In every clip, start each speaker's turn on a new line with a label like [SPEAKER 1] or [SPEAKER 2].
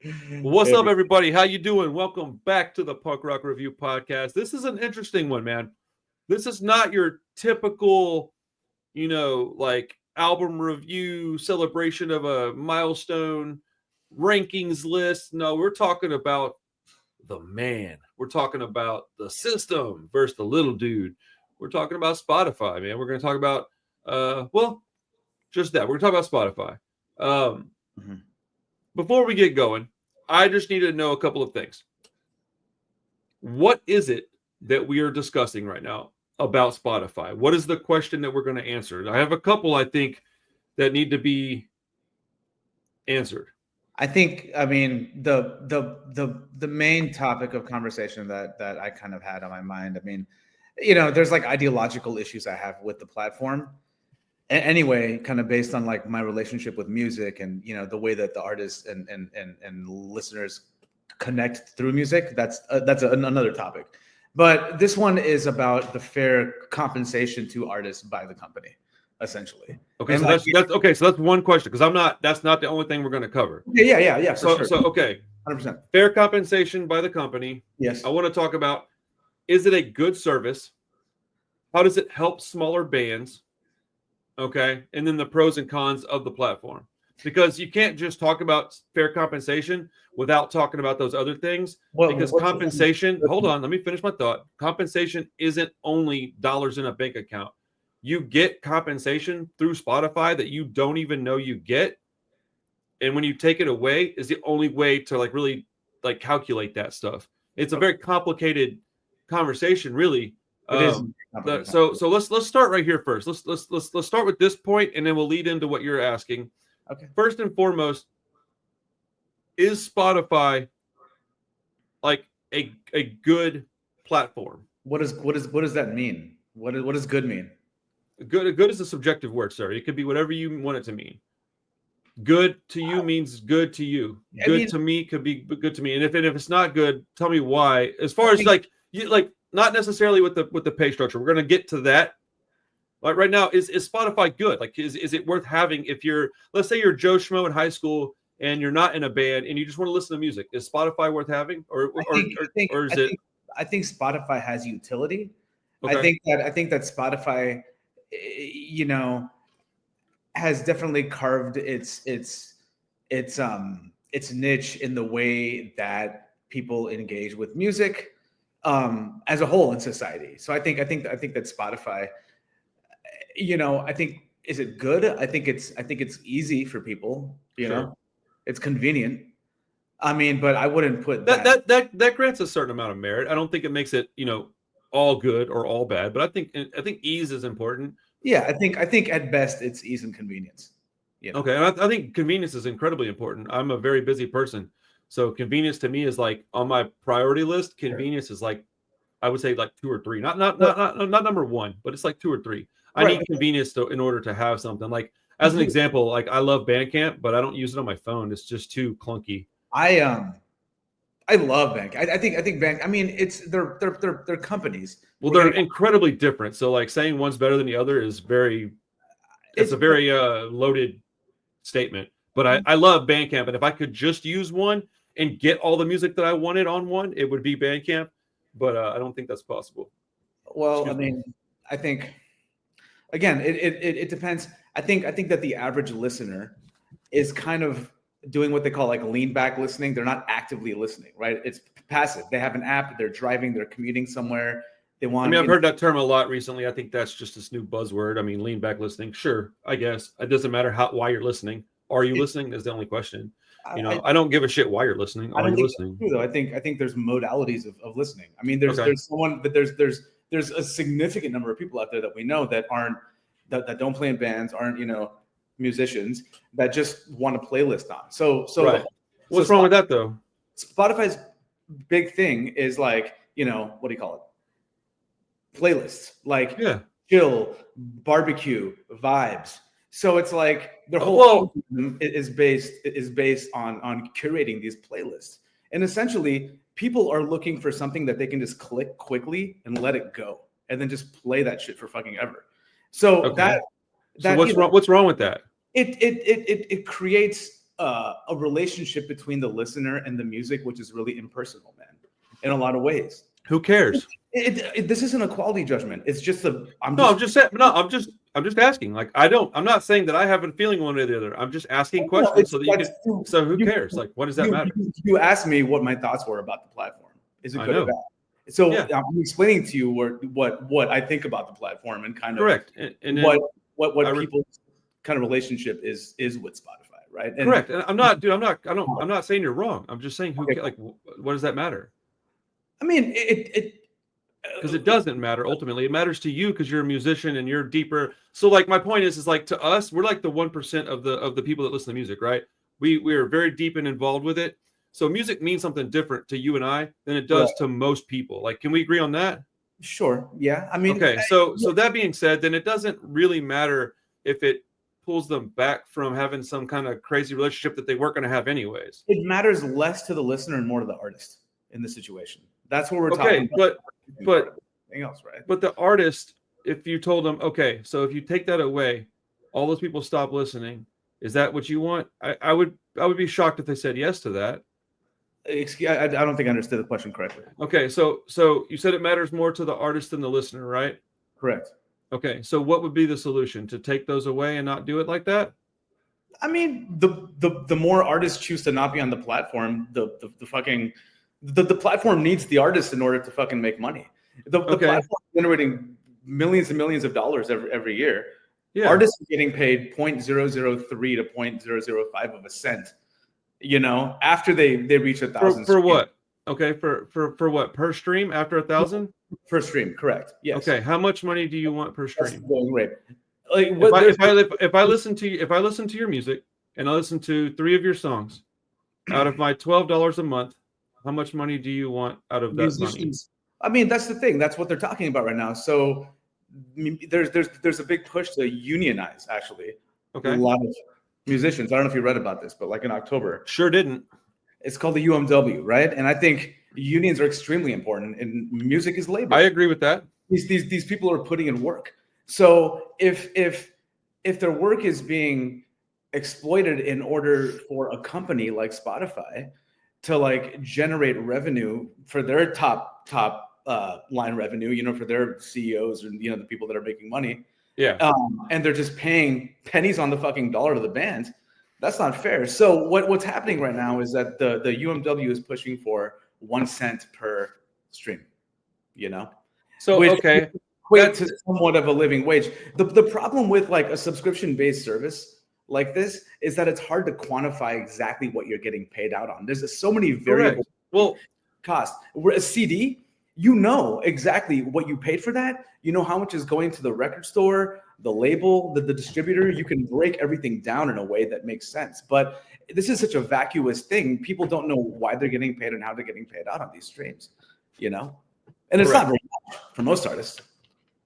[SPEAKER 1] Well, what's up, everybody? How you doing? Welcome back to the Punk Rock Review Podcast. This is an interesting one, man. This is not your typical, like album review celebration of a milestone rankings list. No, we're talking about the man. We're talking about the system versus the little dude. We're talking about Spotify, man. We're going to talk about, just that. We're going to talk about Spotify. Before we get going, I just need to know a couple of things. What is it that we are discussing right now about Spotify? What is the question that we're going to answer? I have a couple, I think, that need to be answered.
[SPEAKER 2] I mean, the main topic of conversation that I kind of had on my mind. I mean, there's like ideological issues I have with the platform. Anyway, kind of based on like my relationship with music and the way that the artists and listeners connect through music. That's another topic. But this one is about the fair compensation to artists by the company, essentially.
[SPEAKER 1] Okay, and so that's okay. So that's one question because that's not the only thing we're going to cover.
[SPEAKER 2] Yeah.
[SPEAKER 1] So okay,
[SPEAKER 2] 100%.
[SPEAKER 1] Fair compensation by the company.
[SPEAKER 2] Yes.
[SPEAKER 1] I want to talk about: is it a good service? How does it help smaller bands? Okay, and then the pros and cons of the platform, because you can't just talk about fair compensation without talking about those other things. Because compensation, hold on, let me finish my thought. Compensation isn't only dollars in a bank account. You get compensation through Spotify that you don't even know you get, and when you take it away, is the only way to like really like calculate that stuff. It's a very complicated conversation, really. So let's start right here first. Let's start with this point, and then we'll lead into what you're asking.
[SPEAKER 2] Okay.
[SPEAKER 1] First and foremost, is Spotify like a good platform?
[SPEAKER 2] What does that mean? What does good mean?
[SPEAKER 1] Good is a subjective word, sir. It could be whatever you want it to mean. Good to you means good to you. Good to me could be good to me. And if it's not good, tell me why. As far as not necessarily with the pay structure. We're going to get to that. Like right now, is Spotify good? Like, is it worth having if let's say you're Joe Schmo in high school and you're not in a band and you just want to listen to music? Is Spotify worth having,
[SPEAKER 2] I think Spotify has utility.
[SPEAKER 1] Okay.
[SPEAKER 2] I think that Spotify, has definitely carved its niche in the way that people engage with music as a whole in society. So I think that Spotify, I think, is it good? I think it's easy for people,
[SPEAKER 1] Sure.
[SPEAKER 2] It's convenient. I mean, but I wouldn't put
[SPEAKER 1] that grants a certain amount of merit. I don't think it makes it, all good or all bad, but I think ease is important.
[SPEAKER 2] Yeah, I think at best it's ease and convenience.
[SPEAKER 1] Okay, and I think convenience is incredibly important. I'm a very busy person, so convenience to me is like on my priority list. Convenience is like, I would say like 2 or 3, not number 1, but it's like 2 or 3. I need convenience in order to have something. Like as an example, like I love Bandcamp, but I don't use it on my phone. It's just too clunky.
[SPEAKER 2] I love Bank. I think Bank. I mean, they're companies.
[SPEAKER 1] Well, they're incredibly different. So, like saying one's better than the other is it's a very loaded statement. But I love Bandcamp, and if I could just use one and get all the music that I wanted on one, it would be Bandcamp. But I don't think that's possible.
[SPEAKER 2] Well, I think again, it depends. I think that the average listener is kind of doing what they call like lean back listening. They're not actively listening, right? It's passive. They have an app, they're driving, they're commuting somewhere.
[SPEAKER 1] I've heard that term a lot recently. I think that's just this new buzzword. I mean, lean back listening. Sure, I guess. It doesn't matter why you're listening. Are you listening is the only question. I don't give a shit why you're listening. Are you listening?
[SPEAKER 2] True, though. I think there's modalities of listening. I mean, there's a significant number of people out there that we know that that don't play in bands, aren't musicians, that just want a playlist on. So
[SPEAKER 1] right. What's wrong with that though?
[SPEAKER 2] Spotify's big thing is like, what do you call it? Playlists, like chill, barbecue, vibes. So it's like their whole is based on curating these playlists. And essentially people are looking for something that they can just click quickly and let it go and then just play that shit for fucking ever. So
[SPEAKER 1] what's wrong with that?
[SPEAKER 2] It creates a relationship between the listener and the music, which is really impersonal, man, in a lot of ways.
[SPEAKER 1] Who cares?
[SPEAKER 2] This isn't a quality judgment. It's just I'm
[SPEAKER 1] just asking. Like, I'm not saying that I have a feeling one way or the other. I'm just asking questions so that you can. So who cares? Like, what does that matter?
[SPEAKER 2] You asked me what my thoughts were about the platform. Is it good or bad? So I'm explaining to you what I think about the platform and kind of
[SPEAKER 1] correct. And
[SPEAKER 2] what people's kind of relationship is with Spotify, right? And
[SPEAKER 1] correct. And I'm not saying you're wrong. I'm just saying like, what does that matter?
[SPEAKER 2] I mean,
[SPEAKER 1] because it doesn't matter ultimately. It matters to you because you're a musician and you're deeper. So like my point is like to us, we're like the 1% of the people that listen to music, right? We are very deep and involved with it. So music means something different to you and I than it does to most people. Like, can we agree on that?
[SPEAKER 2] Sure. Yeah. I mean,
[SPEAKER 1] okay. So that being said, then it doesn't really matter if it pulls them back from having some kind of crazy relationship that they weren't going to have anyways.
[SPEAKER 2] It matters less to the listener and more to the artist in this situation. That's what we're talking
[SPEAKER 1] about. But
[SPEAKER 2] anything else, right?
[SPEAKER 1] But the artist, if you told them, okay, so if you take that away, all those people stop listening. Is that what you want? I would be shocked if they said yes to that.
[SPEAKER 2] I don't think I understood the question correctly.
[SPEAKER 1] Okay, so you said it matters more to the artist than the listener, right?
[SPEAKER 2] Correct.
[SPEAKER 1] Okay, so what would be the solution? To take those away and not do it like that?
[SPEAKER 2] I mean, the more artists choose to not be on the platform, the platform needs the artist in order to fucking make money. The platform is generating millions and millions of dollars every year. Yeah. Artists are getting paid 0.003 to 0.005 of a cent, after they reach 1,000.
[SPEAKER 1] For what? Okay, for what? Per stream after 1,000?
[SPEAKER 2] Per stream, correct. Yes.
[SPEAKER 1] Okay, how much money do you want per stream?
[SPEAKER 2] That's going great.
[SPEAKER 1] Like, if I listen to your music and I listen to 3 of your songs out of my $12 a month, how much money do you want out of that money?
[SPEAKER 2] I mean, that's the thing. That's what they're talking about right now. So there's a big push to unionize, actually.
[SPEAKER 1] Okay.
[SPEAKER 2] A lot of musicians. I don't know if you read about this, but like in October.
[SPEAKER 1] Sure didn't.
[SPEAKER 2] It's called the UMW, right? And I think unions are extremely important, and music is labor.
[SPEAKER 1] I agree with that.
[SPEAKER 2] These people are putting in work. So if their work is being exploited in order for a company like Spotify to like generate revenue for their top line revenue, for their CEOs and the people that are making money, and they're just paying pennies on the fucking dollar to the band, that's not fair. So what's happening right now is that the UMW is pushing for 1 cent per stream,
[SPEAKER 1] So
[SPEAKER 2] which
[SPEAKER 1] okay.
[SPEAKER 2] Equate to somewhat of a living wage. The problem with like a subscription-based service like this is that it's hard to quantify exactly what you're getting paid out on. There's so many variable costs. Where a CD, exactly what you paid for that. You know how much is going to the record store, the label, the distributor. You can break everything down in a way that makes sense. But this is such a vacuous thing. People don't know why they're getting paid and how they're getting paid out on these streams, And it's not very much for most artists.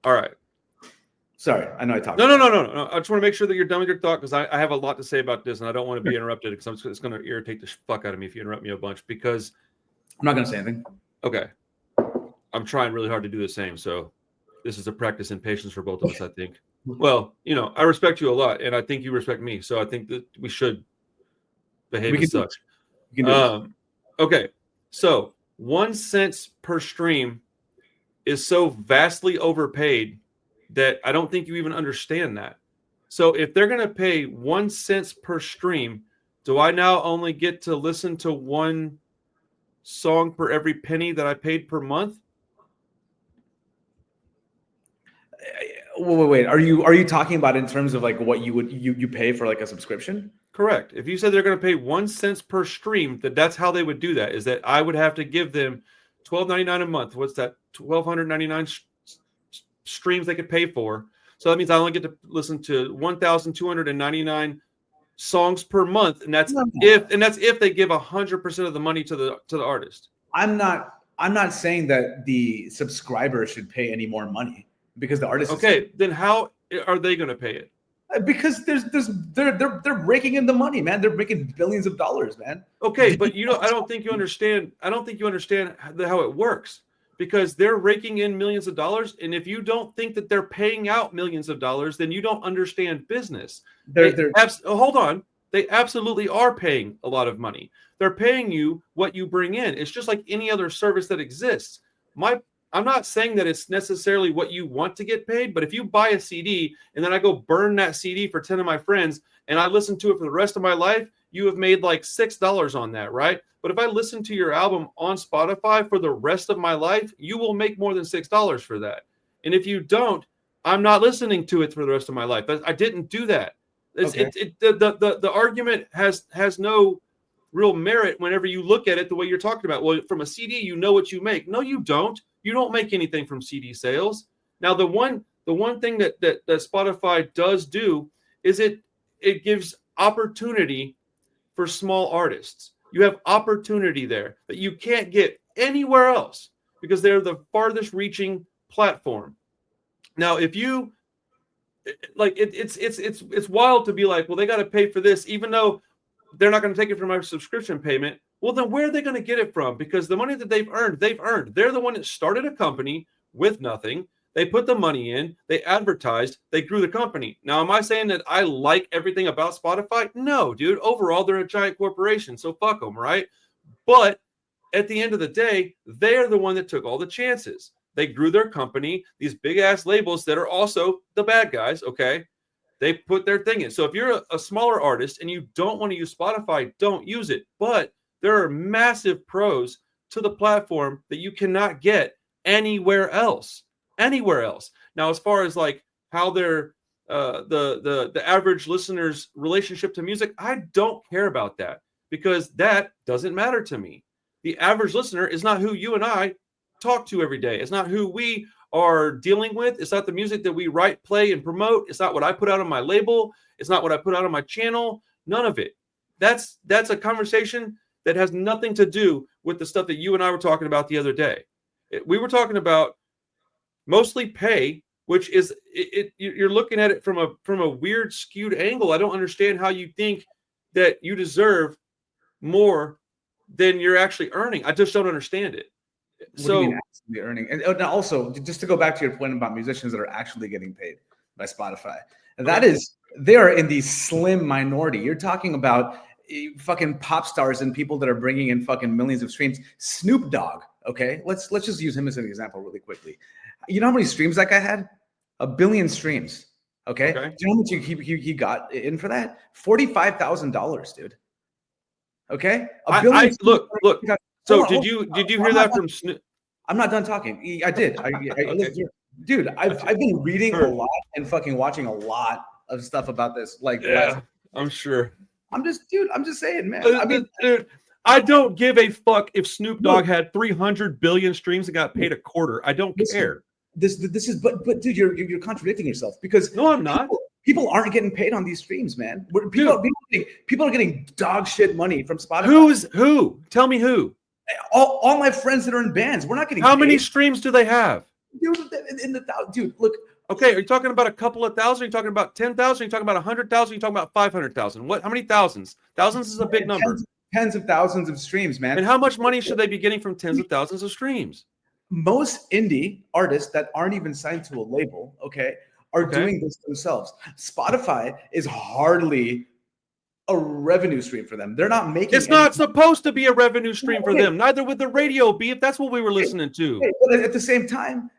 [SPEAKER 1] All right.
[SPEAKER 2] Sorry, I know I talked.
[SPEAKER 1] No. I just want to make sure that you're done with your thought because I have a lot to say about this and I don't want to be interrupted because it's going to irritate the fuck out of me if you interrupt me a bunch because
[SPEAKER 2] I'm not going to say anything.
[SPEAKER 1] Okay. I'm trying really hard to do the same. So this is a practice in patience for both of us, I think. Well, I respect you a lot and I think you respect me. So I think that we should behave as such. Okay. So 1 cent per stream is so vastly overpaid that I don't think you even understand that. So if they're going to pay 1 cent per stream, do I now only get to listen to one song per every penny that I paid per month?
[SPEAKER 2] Wait. Are you talking about in terms of like what you pay for like a subscription?
[SPEAKER 1] Correct. If you said they're going to pay 1 cent per stream, that's how they would do that. Is that I would have to give them $12.99 a month. What's that? 1,299 streams they could pay for. So that means I only get to listen to 1,299 songs per month, and that's if they give 100% of the money to the artist.
[SPEAKER 2] I'm not saying that the subscriber should pay any more money because the artist.
[SPEAKER 1] Okay, then how are they going to pay it?
[SPEAKER 2] Because they're raking in the money, man. They're making billions of dollars, man.
[SPEAKER 1] Okay, but I don't think you understand. I don't think you understand how it works. Because they're raking in millions of dollars. And if you don't think that they're paying out millions of dollars, then you don't understand business. Hold on. They absolutely are paying a lot of money. They're paying you what you bring in. It's just like any other service that exists. I'm not saying that it's necessarily what you want to get paid, but if you buy a CD and then I go burn that CD for 10 of my friends and I listen to it for the rest of my life, you have made like $6 on that, right? But if I listen to your album on Spotify for the rest of my life, you will make more than $6 for that. And if you don't, I'm not listening to it for the rest of my life. I didn't do that. The argument has no real merit whenever you look at it the way you're talking about. Well, from a CD, you know what you make. No, you don't. You don't make anything from CD sales. Now, the one thing that Spotify does do is it gives opportunity for small artists. You have opportunity there that you can't get anywhere else because they're the farthest reaching platform. Now, if you like, it's wild to be like, well, they got to pay for this, even though they're not going to take it from my subscription payment. Well, then where are they going to get it from? Because the money that they've earned. They're the one that started a company with nothing. They put the money in, they advertised, they grew the company. Now, am I saying that I like everything about Spotify? No, dude. Overall, they're a giant corporation, so fuck them, right? But at the end of the day, they're the one that took all the chances. They grew their company, these big-ass labels that are also the bad guys, okay? They put their thing in. So if you're a smaller artist and you don't want to use Spotify, don't use it. But there are massive pros to the platform that you cannot get anywhere else. Anywhere else. Now, as far as like how they're the average listener's relationship to music, I don't care about that because that doesn't matter to me. The average listener is not who you and I talk to every day. It's not who we are dealing with. It's not the music that we write, play, and promote. It's not what I put out on my label. It's not what I put out on my channel. None of it. That's a conversation that has nothing to do with the stuff that you and I were talking about the other day. We were talking about mostly pay, which is you're looking at it from a weird, skewed angle. I don't understand how you think that you deserve more than you're actually earning. I just don't understand it.
[SPEAKER 2] What do you mean actually earning? And also, just to go back to your point about musicians that are actually getting paid by Spotify, they are in the slim minority. You're talking about fucking pop stars and people that are bringing in fucking millions of streams. Snoop Dogg, okay? Let's just use him as an example really quickly. You know how many streams that guy had? 1 billion streams. Okay. Do you know how much he got in for that? $45,000, dude. Okay.
[SPEAKER 1] Look. So did you hear that from Snoop?
[SPEAKER 2] I'm not done talking. I did. Okay. Dude, I've been reading a lot and fucking watching a lot of stuff about this. Like,
[SPEAKER 1] yeah, I'm sure.
[SPEAKER 2] I'm just saying, man. I mean,
[SPEAKER 1] dude, I don't give a fuck if Snoop Dogg had 300 billion streams and got paid a quarter. I don't care.
[SPEAKER 2] This is, but dude, you're contradicting yourself because
[SPEAKER 1] no, I'm not.
[SPEAKER 2] People aren't getting paid on these streams, man. People are getting dog shit money from Spotify.
[SPEAKER 1] Who? Tell me who.
[SPEAKER 2] All my friends that are in bands. We're not getting.
[SPEAKER 1] How many streams do they have?
[SPEAKER 2] Dude, look.
[SPEAKER 1] Okay, are you talking about a couple of thousand? Are you talking about 10,000? Are you talking about 100,000? Are you talking about 500,000? What? How many thousands? Thousands is a big number.
[SPEAKER 2] Tens of thousands of streams, man.
[SPEAKER 1] And how much money should they be getting from tens of thousands of streams?
[SPEAKER 2] Most indie artists that aren't even signed to a label, are doing this themselves. Spotify is hardly a revenue stream for them. They're not making.
[SPEAKER 1] It's not supposed to be a revenue stream for them. Neither would the radio be if that's what we were listening to.
[SPEAKER 2] But at the same time,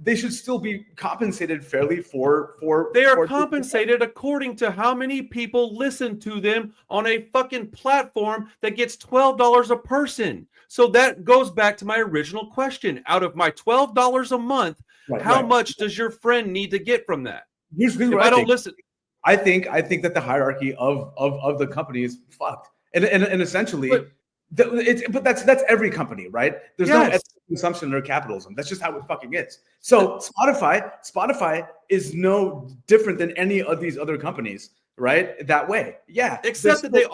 [SPEAKER 2] they should still be compensated fairly for.
[SPEAKER 1] They are compensated according to how many people listen to them on a fucking platform that gets $12 a person. So that goes back to my original question. Out of my $12 a month, how much does your friend need to get from that?
[SPEAKER 2] Here's
[SPEAKER 1] if I don't listen.
[SPEAKER 2] I think that the hierarchy of the company is fucked, and essentially, but that's every company, right? There's no consumption or capitalism. That's just how it fucking is. So Spotify is no different than any of these other companies, right? That way, yeah.
[SPEAKER 1] Except that they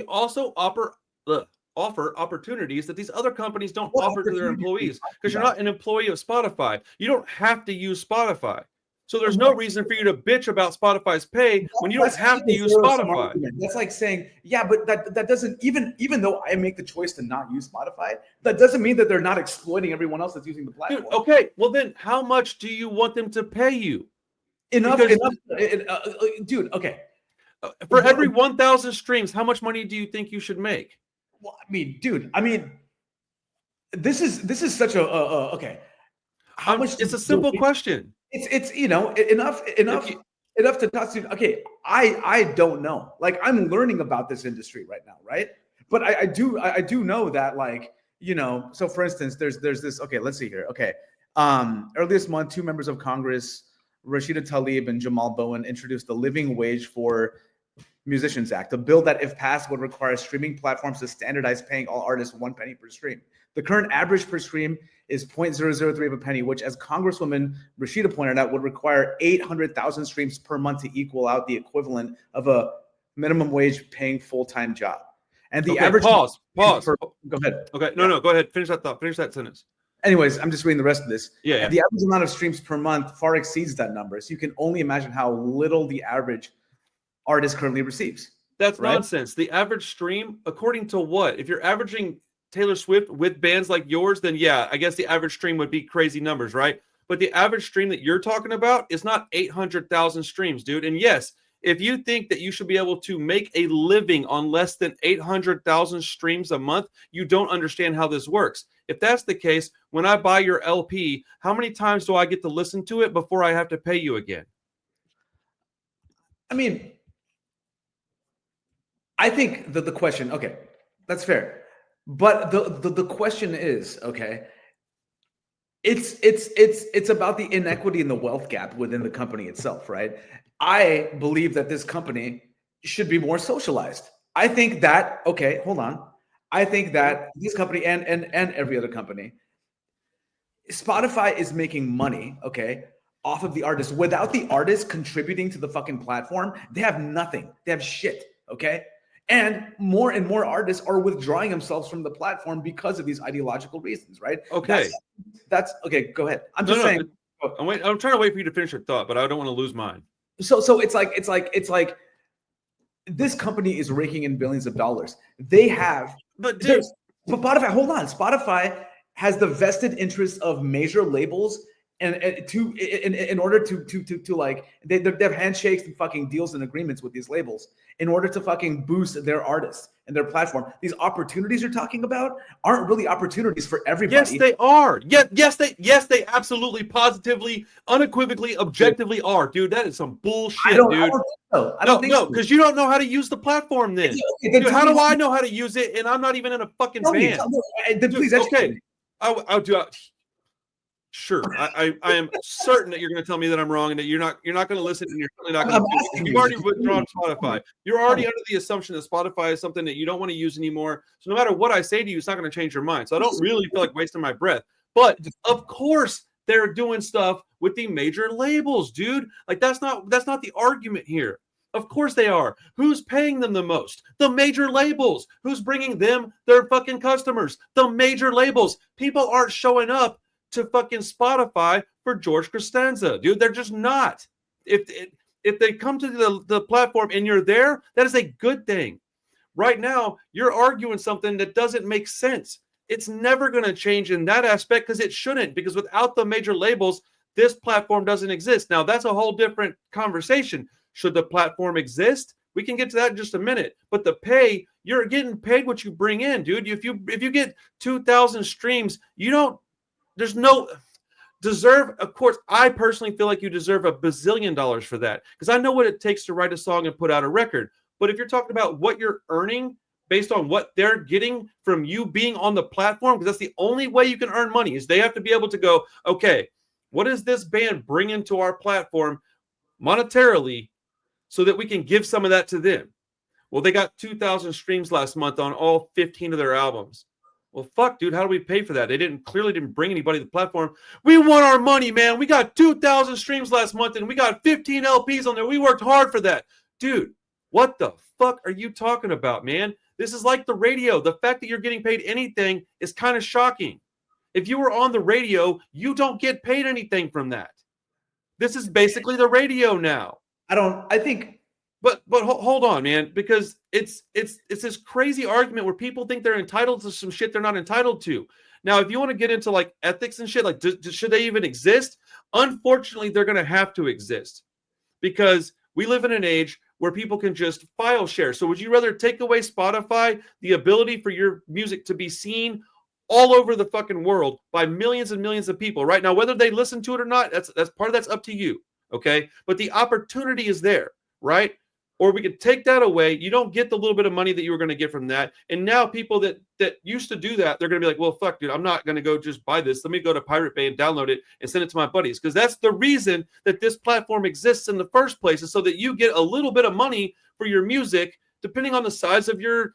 [SPEAKER 1] also offer opportunities that these other companies don't offer to their employees, because you're not an employee of Spotify. You don't have to use Spotify. So there's no reason for you to bitch about Spotify's pay when you don't have to use Spotify.
[SPEAKER 2] That's like saying, yeah, but that doesn't, even though I make the choice to not use Spotify, that doesn't mean that they're not exploiting everyone else that's using the platform.
[SPEAKER 1] Dude, okay, well then how much do you want them to pay you?
[SPEAKER 2] Enough, dude, okay.
[SPEAKER 1] For every 1,000 streams, how much money do you think you should make?
[SPEAKER 2] Well, I mean, dude, this is such a okay. How much?
[SPEAKER 1] It's a simple question.
[SPEAKER 2] It's enough to talk to. Okay, I don't know. Like, I'm learning about this industry right now, right? But I do know that, like, so for instance, there's this. Okay, let's see here. Okay, earlier this month, 2 members of Congress, Rashida Tlaib and Jamal Bowen, introduced the Living Wage for Musicians Act, a bill that, if passed, would require streaming platforms to standardize paying all artists 1 penny per stream. The current average per stream is 0.003 of a penny, which, as Congresswoman Rashida pointed out, would require 800,000 streams per month to equal out the equivalent of a minimum wage paying full-time job. And the average
[SPEAKER 1] pause.
[SPEAKER 2] Go ahead.
[SPEAKER 1] Okay, no, go ahead. Finish that thought. Finish that sentence.
[SPEAKER 2] Anyways, I'm just reading the rest of this.
[SPEAKER 1] Yeah.
[SPEAKER 2] The average amount of streams per month far exceeds that number. So you can only imagine how little the average artist currently receives.
[SPEAKER 1] That's right? Nonsense. The average stream, according to what? If you're averaging Taylor Swift with bands like yours, then yeah, I guess the average stream would be crazy numbers, right? But the average stream that you're talking about is not 800,000 streams, dude. And yes, if you think that you should be able to make a living on less than 800,000 streams a month, you don't understand how this works. If that's the case, when I buy your LP, how many times do I get to listen to it before I have to pay you again?
[SPEAKER 2] I mean, I think that the question, okay, that's fair. But the question is, okay, it's about the inequity and the wealth gap within the company itself, right? I believe that this company should be more socialized. I think that, okay, hold on. I think that this company and every other company, Spotify is making money, okay, off of the artists. Without the artists contributing to the fucking platform, they have nothing. They have shit, okay? And more artists are withdrawing themselves from the platform because of these ideological reasons, right?
[SPEAKER 1] Okay.
[SPEAKER 2] That's okay. Go ahead. I'm just saying.
[SPEAKER 1] I'm trying to wait for you to finish your thought, but I don't want to lose mine.
[SPEAKER 2] So it's like this company is raking in billions of dollars. They have, but Spotify. Hold on. Spotify has the vested interest of major labels. And in order to like they have handshakes and fucking deals and agreements with these labels in order to fucking boost their artists and their platform. These opportunities you're talking about aren't really opportunities for everybody.
[SPEAKER 1] Yes, they are. Yes, they absolutely, positively, unequivocally, objectively are, dude. That is some bullshit, dude.
[SPEAKER 2] I don't think so.
[SPEAKER 1] Because you don't know how to use the platform. Then, dude, how do I know how to use it? And I'm not even in a fucking band.
[SPEAKER 2] Then please educate me.
[SPEAKER 1] I'll do it. Sure, I am certain that you're going to tell me that I'm wrong and that you're not going to listen, and you're certainly not going to do it. You've already withdrawn Spotify. You're already under the assumption that Spotify is something that you don't want to use anymore. So no matter what I say to you, it's not going to change your mind. So I don't really feel like wasting my breath. But of course, they're doing stuff with the major labels, dude. Like that's not the argument here. Of course they are. Who's paying them the most? The major labels. Who's bringing them their fucking customers? The major labels. People aren't showing up to fucking Spotify for George Costanza, dude. They're just not. If they come to the platform and you're there, that is a good thing. Right now, you're arguing something that doesn't make sense. It's never going to change in that aspect because it shouldn't, because without the major labels, this platform doesn't exist. Now, that's a whole different conversation. Should the platform exist? We can get to that in just a minute. But the pay, you're getting paid what you bring in, dude. If you get 2,000 streams, there's no deserve. Of course, I personally feel like you deserve $1 bazillion for that because I know what it takes to write a song and put out a record. But if you're talking about what you're earning based on what they're getting from you being on the platform, because that's the only way you can earn money is they have to be able to go, okay, what is this band bringing to our platform monetarily so that we can give some of that to them? Well, they got 2,000 streams last month on all 15 of their albums. Well, fuck, dude, how do we pay for that? They clearly didn't bring anybody to the platform. We want our money, man. We got 2,000 streams last month, and we got 15 LPs on there. We worked hard for that. Dude, what the fuck are you talking about, man? This is like the radio. The fact that you're getting paid anything is kind of shocking. If you were on the radio, you don't get paid anything from that. This is basically the radio now. But hold on, man, because it's this crazy argument where people think they're entitled to some shit they're not entitled to. Now, if you want to get into like ethics and shit, like should they even exist? Unfortunately, they're going to have to exist because we live in an age where people can just file share. So would you rather take away Spotify, the ability for your music to be seen all over the fucking world by millions and millions of people right now, whether they listen to it or not, that's part of that's up to you. Okay. But the opportunity is there, right? Or we could take that away. You don't get the little bit of money that you were going to get from that. And now people that used to do that, they're going to be like, well, fuck, dude, I'm not going to go just buy this. Let me go to Pirate Bay and download it and send it to my buddies. Because that's the reason that this platform exists in the first place, is so that you get a little bit of money for your music, depending on the size of your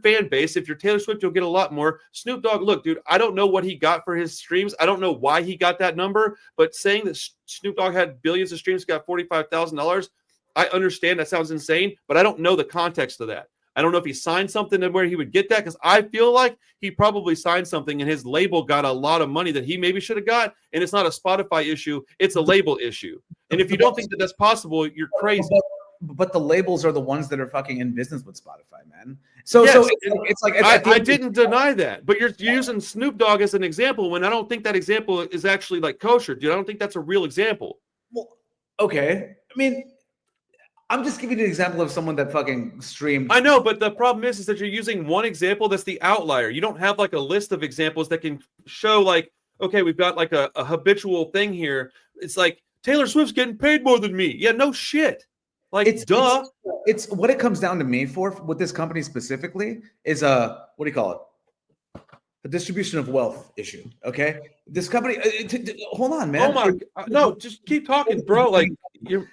[SPEAKER 1] fan base. If you're Taylor Swift, you'll get a lot more. Snoop Dogg, look, dude, I don't know what he got for his streams. I don't know why he got that number, but saying that Snoop Dogg had billions of streams, got $45,000, I understand that sounds insane, but I don't know the context of that. I don't know if he signed something to where he would get that, because I feel like he probably signed something and his label got a lot of money that he maybe should have got, and it's not a Spotify issue, it's a label issue. And if you don't think that that's possible, you're crazy.
[SPEAKER 2] But the labels are the ones that are fucking in business with Spotify, man. So,
[SPEAKER 1] yes,
[SPEAKER 2] so it's like
[SPEAKER 1] I didn't deny that, but you're using Snoop Dogg as an example when I don't think that example is actually like kosher, dude. I don't think that's a real example.
[SPEAKER 2] Well, okay. I mean, I'm just giving you an example of someone that fucking streamed.
[SPEAKER 1] I know, but the problem is that you're using one example that's the outlier. You don't have like a list of examples that can show like, okay, we've got like a habitual thing here. It's like Taylor Swift's getting paid more than me. Yeah, no shit. Like, duh.
[SPEAKER 2] It's what it comes down to me for with this company specifically is what do you call it? A distribution of wealth issue. Okay, this company. Hold on, man.
[SPEAKER 1] Oh my, no, just keep talking, bro. Like you're.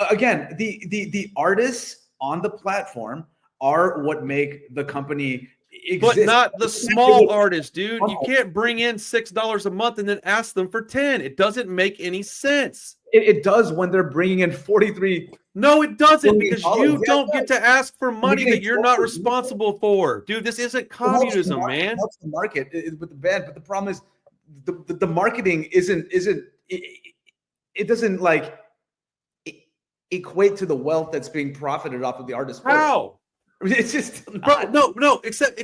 [SPEAKER 2] Again, the artists on the platform are what make the company exist.
[SPEAKER 1] But not the small artists, dude. You can't bring in $6 a month and then ask them for 10. It doesn't make any sense.
[SPEAKER 2] It does when they're bringing in 43.
[SPEAKER 1] No, it doesn't, because you don't get to ask for money that you're not responsible for, dude. This isn't communism, man.
[SPEAKER 2] It helps the market with the band, but the problem is the marketing isn't it doesn't like equate to the wealth that's being profited off of the artist.
[SPEAKER 1] How?
[SPEAKER 2] It's just
[SPEAKER 1] bro, no. Except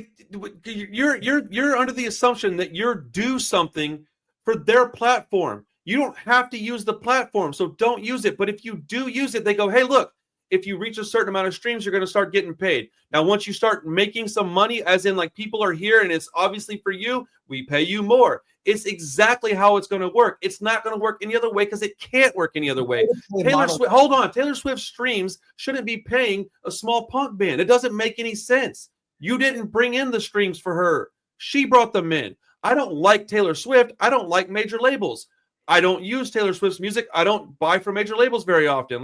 [SPEAKER 1] you're under the assumption that you're due something for their platform. You don't have to use the platform, so don't use it. But if you do use it, they go, hey, look, if you reach a certain amount of streams, you're going to start getting paid. Now, once you start making some money, as in like people are here and it's obviously for you, we pay you more. It's exactly how it's going to work. It's not going to work any other way, because it can't work any other way. Taylor Swift, hold on. Taylor Swift streams shouldn't be paying a small punk band. It doesn't make any sense. You didn't bring in the streams for her. She brought them in. I don't like Taylor Swift. I don't like major labels. I don't use Taylor Swift's music. I don't buy from major labels very often.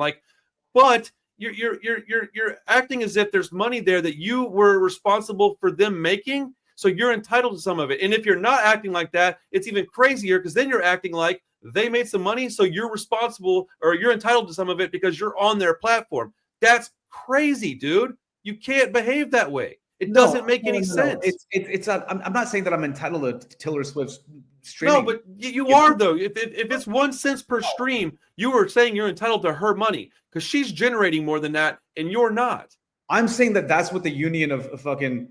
[SPEAKER 1] But you're acting as if there's money there that you were responsible for them making. So you're entitled to some of it. And if you're not acting like that, it's even crazier, because then you're acting like they made some money, so you're responsible or you're entitled to some of it because you're on their platform. That's crazy, dude. You can't behave that way. It doesn't make any sense.
[SPEAKER 2] It's not, I'm not saying that I'm entitled to Taylor Swift's streaming.
[SPEAKER 1] No, but you are, though. If it's 1 cent per stream, you are saying you're entitled to her money because she's generating more than that and you're not.
[SPEAKER 2] I'm saying that that's what the union of fucking.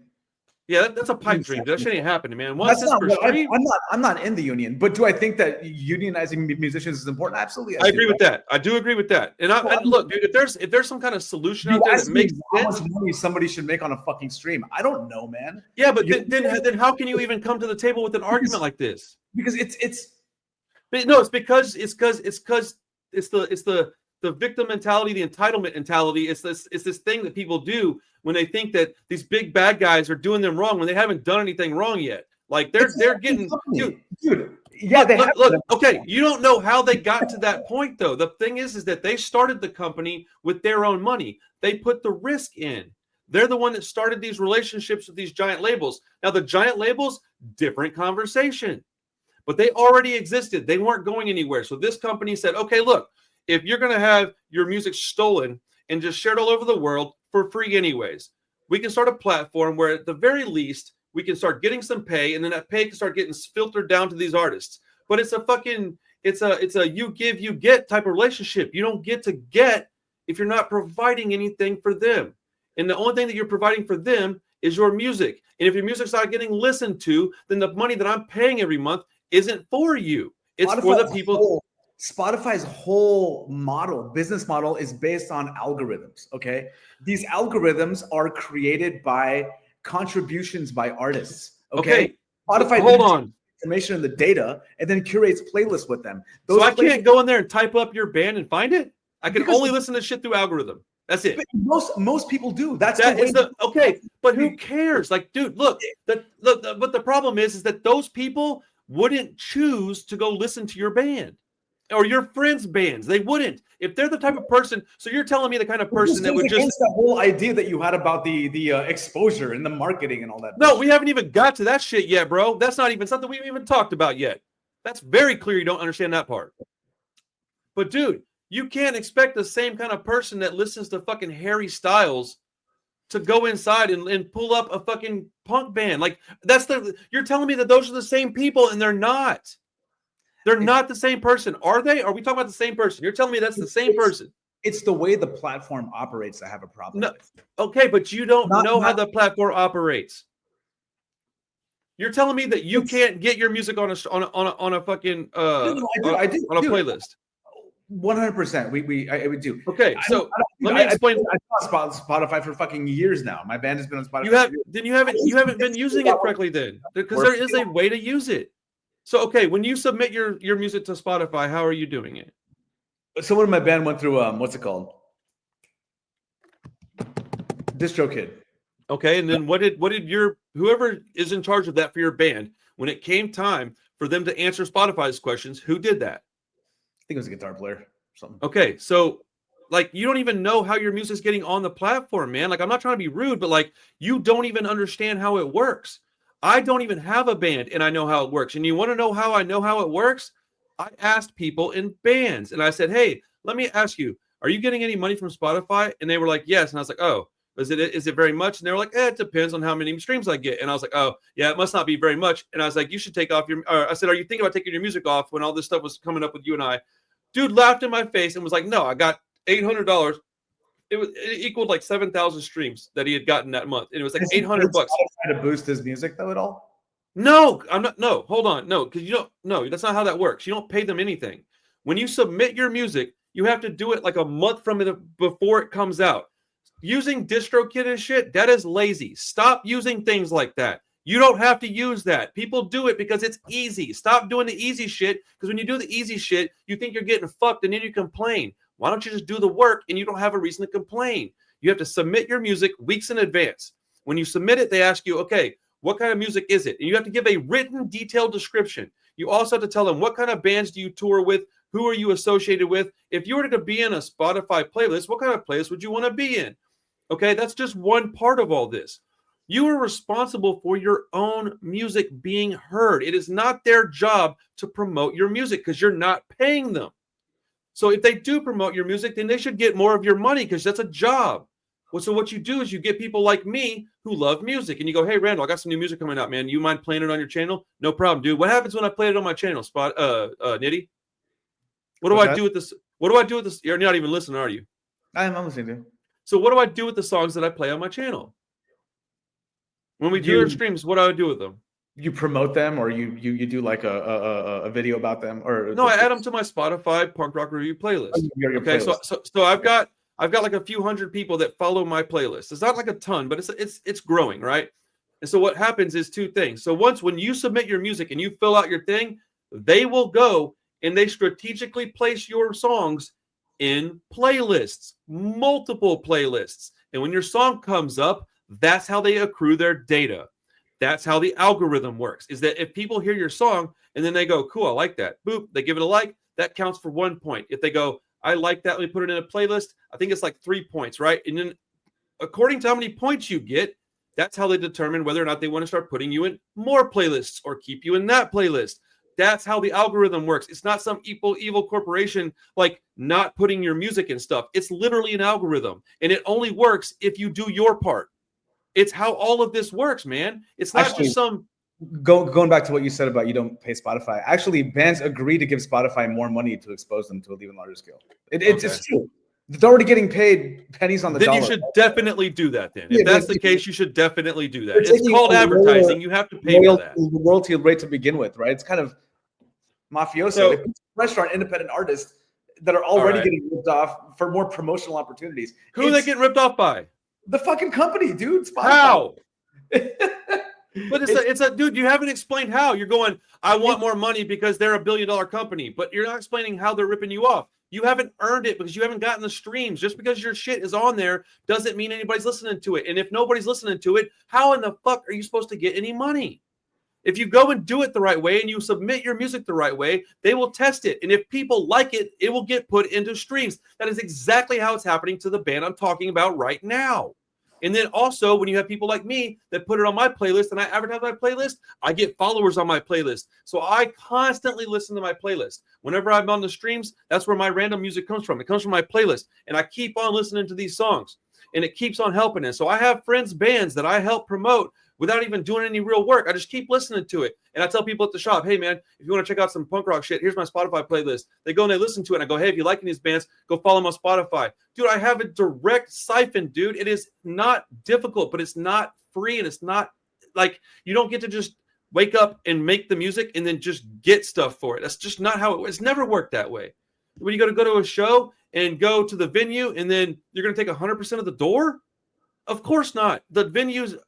[SPEAKER 1] Yeah, that's a pipe dream. That shit ain't happening, man. 1 cent per stream.
[SPEAKER 2] I'm not in the union, but do I think that unionizing musicians is important? Absolutely.
[SPEAKER 1] I agree with that. I do agree with that. And look, dude, if there's some kind of solution out there that makes sense,
[SPEAKER 2] how much money somebody should make on a fucking stream, I don't know, man.
[SPEAKER 1] Yeah, but then how can you even come to the table with an argument like this?
[SPEAKER 2] Because it's
[SPEAKER 1] because it's the victim mentality, the entitlement mentality. It's this thing that people do when they think that these big bad guys are doing them wrong when they haven't done anything wrong yet. Like they're getting
[SPEAKER 2] dude. Yeah,
[SPEAKER 1] look. Okay, you don't know how they got to that point, though. The thing is that they started the company with their own money. They put the risk in. They're the one that started these relationships with these giant labels. Now, the giant labels, different conversation, but they already existed. They weren't going anywhere. So this company said, okay, look, if you're going to have your music stolen and just shared all over the world for free anyways, we can start a platform where at the very least we can start getting some pay, and then that pay can start getting filtered down to these artists. But it's a you give, you get type of relationship. You don't get to get if you're not providing anything for them. And the only thing that you're providing for them is your music. And if your music's not getting listened to, then the money that I'm paying every month isn't for you. It's for the people.
[SPEAKER 2] Spotify's whole business model is based on algorithms. Okay. These algorithms are created by contributions by artists. Okay. Spotify
[SPEAKER 1] hold on.
[SPEAKER 2] Information in the data and then curates playlists with them.
[SPEAKER 1] So I can't go in there and type up your band and find it? I can only listen to shit through algorithm. That's it.
[SPEAKER 2] Most people do. But
[SPEAKER 1] who cares? Like, dude, look, but the problem is that those people wouldn't choose to go listen to your band or your friends' bands. They wouldn't. If they're the type of person, so you're telling me the kind of person that would just
[SPEAKER 2] that whole idea that you had about the exposure and the marketing and all that.
[SPEAKER 1] No, we haven't even got to that shit yet, bro. That's not even something we've even talked about yet. That's very clear you don't understand that part. But dude, you can't expect the same kind of person that listens to fucking Harry Styles to go inside and pull up a fucking punk band. Like, you're telling me that those are the same people, and they're not. They're not the same person. Are they? Are we talking about the same person? You're telling me that's the same person.
[SPEAKER 2] It's the way the platform operates that I have a problem with.
[SPEAKER 1] Okay, but you don't know how the platform operates. You're telling me that you can't get your music on a fucking on a playlist.
[SPEAKER 2] 100%. I would do.
[SPEAKER 1] Okay, so let me explain.
[SPEAKER 2] I've been on Spotify for fucking years now. My band has been on Spotify.
[SPEAKER 1] You haven't been using it correctly then, because there is a way to use it. So okay, when you submit your music to Spotify, how are you doing it?
[SPEAKER 2] Someone in my band went through what's it called? DistroKid.
[SPEAKER 1] Okay, and then what did your whoever is in charge of that for your band, when it came time for them to answer Spotify's questions, who did that?
[SPEAKER 2] I think it was a guitar player or something.
[SPEAKER 1] Okay, so like you don't even know how your music's getting on the platform, man. Like, I'm not trying to be rude, but like you don't even understand how it works. I don't even have a band and I know how it works. And you want to know how I know how it works? I asked people in bands and I said, hey, let me ask you, are you getting any money from Spotify? And they were like, yes. And I was like, oh, is it very much? And they were like, it depends on how many streams I get. And I was like, oh, yeah, it must not be very much. And I was like, you should take off I said, are you thinking about taking your music off when all this stuff was coming up with you and I? Dude laughed in my face and was like, no, I got $800. It equaled like 7,000 streams that he had gotten that month. And it was like $800.
[SPEAKER 2] Trying to boost his music though at all?
[SPEAKER 1] No, I'm not. No, hold on. No, because that's not how that works. You don't pay them anything. When you submit your music, you have to do it like a month from it before it comes out. Using DistroKid and shit, that is lazy. Stop using things like that. You don't have to use that. People do it because it's easy. Stop doing the easy shit, because when you do the easy shit, you think you're getting fucked and then you complain. Why don't you just do the work and you don't have a reason to complain? You have to submit your music weeks in advance. When you submit it, they ask you, okay, what kind of music is it? And you have to give a written, detailed description. You also have to tell them what kind of bands do you tour with? Who are you associated with? If you were to be in a Spotify playlist, what kind of playlist would you want to be in? Okay, that's just one part of all this. You are responsible for your own music being heard. It is not their job to promote your music because you're not paying them. So if they do promote your music, then they should get more of your money because that's a job. Well, so what you do is you get people like me who love music and you go, hey, Randall, I got some new music coming out, man. You mind playing it on your channel? No problem, dude. What happens when I play it on my channel, Nitty? What do I do with this? What do I do with this? You're not even listening, are you?
[SPEAKER 2] I'm listening to you.
[SPEAKER 1] So what do I do with the songs that I play on my channel? When we do our streams, what do I do with them?
[SPEAKER 2] You promote them, or you do like a video about them, or
[SPEAKER 1] no? I add them to my Spotify punk rock review playlist. Okay, playlist. So I've got like a few hundred people that follow my playlist. It's not like a ton, but it's growing, right? And so what happens is two things. So when you submit your music and you fill out your thing, they will go and they strategically place your songs in playlists, multiple playlists. And when your song comes up, that's how they accrue their data. That's how the algorithm works, is that if people hear your song and then they go, cool, I like that. Boop, they give it a like, that counts for 1 point. If they go, I like that, let me put it in a playlist, I think it's like 3 points, right? And then according to how many points you get, that's how they determine whether or not they want to start putting you in more playlists or keep you in that playlist. That's how the algorithm works. It's not some evil corporation like not putting your music and stuff. It's literally an algorithm, and it only works if you do your part. It's how all of this works, man. It's not just some...
[SPEAKER 2] Going back to what you said about you don't pay Spotify. Actually, bands agree to give Spotify more money to expose them to an even larger scale. It's true. They're already getting paid pennies on the dollar.
[SPEAKER 1] Then you should definitely do that then. If that's the case, you should definitely do that. It's called advertising. You have to pay for that.
[SPEAKER 2] The royalty rate to begin with, right? It's kind of... mafioso.
[SPEAKER 1] So-
[SPEAKER 2] they put pressure on independent artists that are already
[SPEAKER 1] right.
[SPEAKER 2] getting ripped off for more promotional opportunities.
[SPEAKER 1] Who are they getting ripped off by?
[SPEAKER 2] The fucking company, dude. Spotify.
[SPEAKER 1] How? But it's a dude, you haven't explained how. You're going, I want more money because they're $1 billion company, but you're not explaining how they're ripping you off. You haven't earned it because you haven't gotten the streams. Just because your shit is on there doesn't mean anybody's listening to it. And if nobody's listening to it, how in the fuck are you supposed to get any money? If you go and do it the right way and you submit your music the right way, they will test it. And if people like it, it will get put into streams. That is exactly how it's happening to the band I'm talking about right now. And then also, when you have people like me that put it on my playlist and I advertise my playlist, I get followers on my playlist. So I constantly listen to my playlist. Whenever I'm on the streams, that's where my random music comes from. It comes from my playlist. And I keep on listening to these songs. And it keeps on helping us. So I have friends, bands that I help promote without even doing any real work. I just keep listening to it. And I tell people at the shop, hey, man, if you want to check out some punk rock shit, here's my Spotify playlist. They go and they listen to it. And I go, hey, if you like these bands, go follow them on Spotify. Dude, I have a direct siphon, dude. It is not difficult, but it's not free. And it's not like you don't get to just wake up and make the music and then just get stuff for it. That's just not how it's never worked that way. When you go to a show and go to the venue and then you're going to take 100% of the door? Of course not. The venues,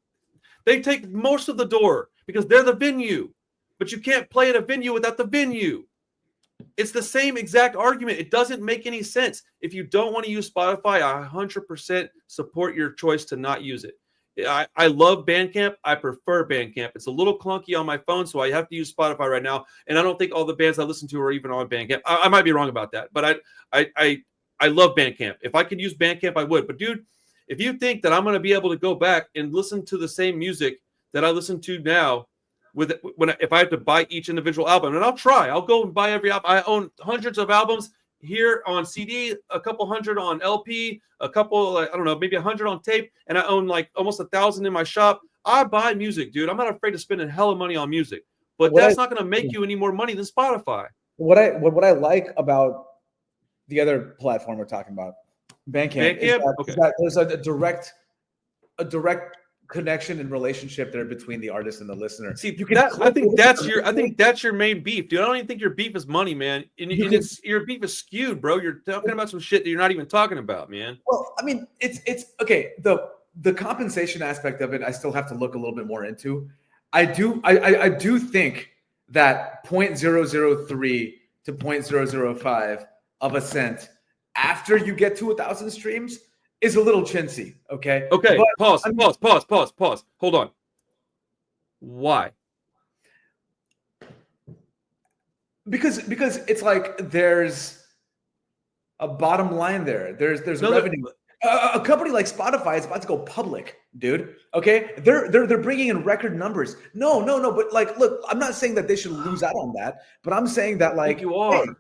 [SPEAKER 1] they take most of the door because they're the venue. But you can't play at a venue without the venue. It's the same exact argument. It doesn't make any sense. If you don't want to use Spotify, I 100% support your choice to not use it. I love Bandcamp. I prefer Bandcamp. It's a little clunky on my phone, so I have to use Spotify right now. And I don't think all the bands I listen to are even on Bandcamp. I might be wrong about that, but I love Bandcamp. If I could use Bandcamp, I would. But dude, if you think that I'm going to be able to go back and listen to the same music that I listen to now, if I have to buy each individual album, and I'll try, I'll go and buy every album. I own hundreds of albums here on CD, a couple hundred on LP, a couple, I don't know, maybe 100 on tape, and I own like almost 1,000 in my shop. I buy music, dude. I'm not afraid to spend a hell of money on music, but that's not going to make you any more money than Spotify.
[SPEAKER 2] What I like about the other platform we're talking about, Bandcamp, is that there's a direct connection and relationship there between the artist and the listener.
[SPEAKER 1] See, I think that's your main beef, dude. I don't even think your beef is money, man. Your beef is skewed, bro. You're talking about some shit that you're not even talking about, man.
[SPEAKER 2] Well, I mean, it's okay. The compensation aspect of it, I still have to look a little bit more into. I do think that 0.003 to 0.005 of a cent after you get to 1,000 streams is a little chintzy, okay?
[SPEAKER 1] Okay, but, pause. Hold on. Why?
[SPEAKER 2] Because it's like there's a bottom line there. There's revenue. A company like Spotify is about to go public, dude. Okay, they're bringing in record numbers. No. But like, look, I'm not saying that they should lose out on that, but I'm saying that like
[SPEAKER 1] you are. Hey,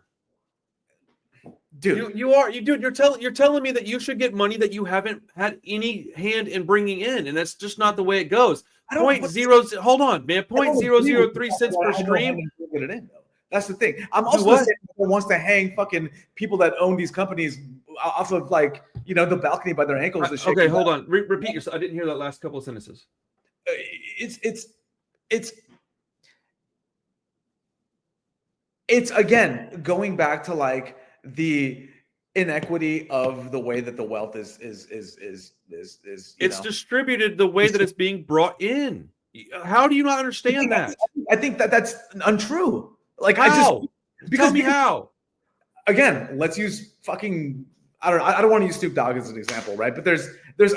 [SPEAKER 1] dude, you're telling me that you should get money that you haven't had any hand in bringing in, and that's just not the way it goes. Hold on, man. 0.003 cents per stream.
[SPEAKER 2] Get it in, though. That's the thing. I'm also saying that wants to hang fucking people that own these companies off of like the balcony by their ankles.
[SPEAKER 1] Okay, hold on. Repeat yourself. I didn't hear that last couple of sentences.
[SPEAKER 2] It's again going back to like the inequity of the way that the wealth is
[SPEAKER 1] it's distributed the way that it's being brought in. How do you not understand that?
[SPEAKER 2] I think that's untrue. Like
[SPEAKER 1] how? Tell me how.
[SPEAKER 2] Again, let's use fucking I don't want to use Snoop Dogg as an example, right? But there's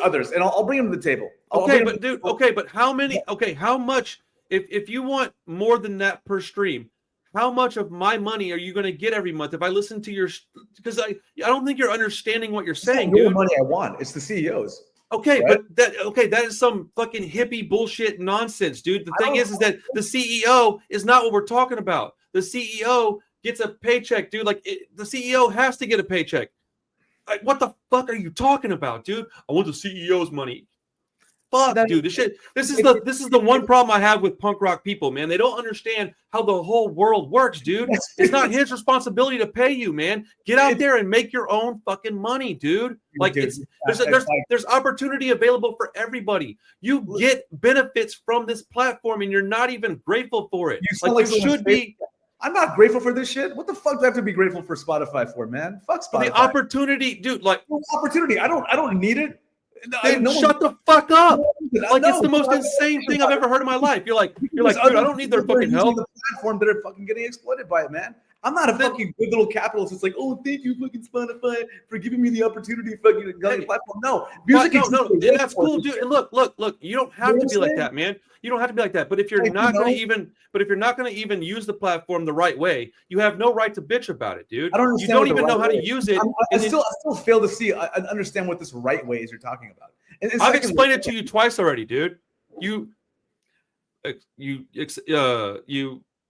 [SPEAKER 2] others, and I'll bring them to the table.
[SPEAKER 1] But how many? Okay, how much? If you want more than that per stream, how much of my money are you going to get every month if I listen to your? Because I don't think you're understanding what you're saying, dude.
[SPEAKER 2] The money I want, it's the CEOs.
[SPEAKER 1] Okay, right? But that is some fucking hippie bullshit nonsense, dude. The thing is that the CEO is not what we're talking about. The CEO gets a paycheck, dude. Like the CEO has to get a paycheck. Like, what the fuck are you talking about, dude? I want the CEO's money. Fuck, dude. This is the one problem I have with punk rock people, man. They don't understand how the whole world works, dude. It's not his responsibility to pay you, man. Get out there and make your own fucking money, dude. Like there's opportunity available for everybody. You get benefits from this platform, and you're not even grateful for it. You should be.
[SPEAKER 2] I'm not grateful for this shit. What the fuck do I have to be grateful for Spotify for, man? Fuck Spotify.
[SPEAKER 1] For the opportunity, dude. Like
[SPEAKER 2] opportunity. I don't need it.
[SPEAKER 1] Then shut the fuck up. Like it's the most insane thing I've ever heard in my life. You're like, dude, I don't need their fucking help.
[SPEAKER 2] The platform that are fucking getting exploited by it, man. I'm not a fucking good little capitalist. It's like, oh, thank you, fucking Spotify, for giving me the opportunity to fucking go on your platform. No, music
[SPEAKER 1] no, and that's cool, dude. And look, you don't have to be like that, man. You don't have to be like that. But if you're not going to even use the platform the right way, you have no right to bitch about it, dude. You don't even know how to use it.
[SPEAKER 2] I still fail to see, I understand what this right way is you're talking about.
[SPEAKER 1] I've explained it to you twice already, dude. You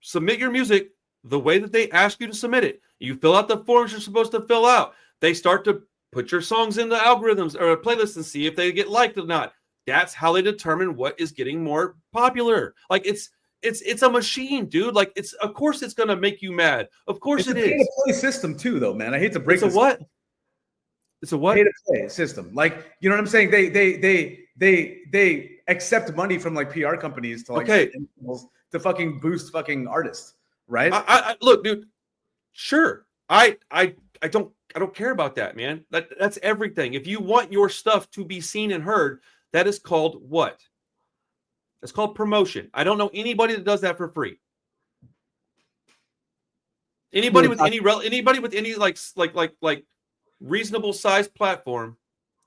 [SPEAKER 1] submit your music the way that they ask you to submit it. You fill out the forms you're supposed to fill out. They start to put your songs into algorithms or playlists and see if they get liked or not. That's how they determine what is getting more popular. Like it's a machine, dude. Like of course it's gonna make you mad. Of course it is.
[SPEAKER 2] It's a play system too, though, man. I hate to break
[SPEAKER 1] this. It's a what?
[SPEAKER 2] Pay to play system. Like, you know what I'm saying? They accept money from like PR companies to to fucking boost fucking artists, right?
[SPEAKER 1] I look, dude. Sure, I don't care about that, man. That's everything. If you want your stuff to be seen and heard, that is called what? That's called promotion. I don't know anybody that does that for free. Anybody with any like reasonable sized platform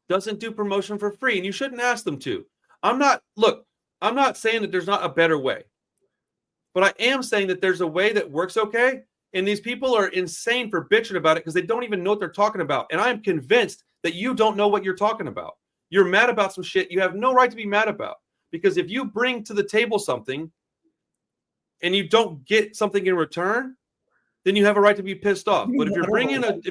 [SPEAKER 1] doesn't do promotion for free, and you shouldn't ask them to. I'm not saying that there's not a better way, but I am saying that there's a way that works okay, and these people are insane for bitching about it because they don't even know what they're talking about. And I am convinced that you don't know what you're talking about. You're mad about some shit you have no right to be mad about, because if you bring to the table something and you don't get something in return, then you have a right to be pissed off. But if you're bringing a,
[SPEAKER 2] I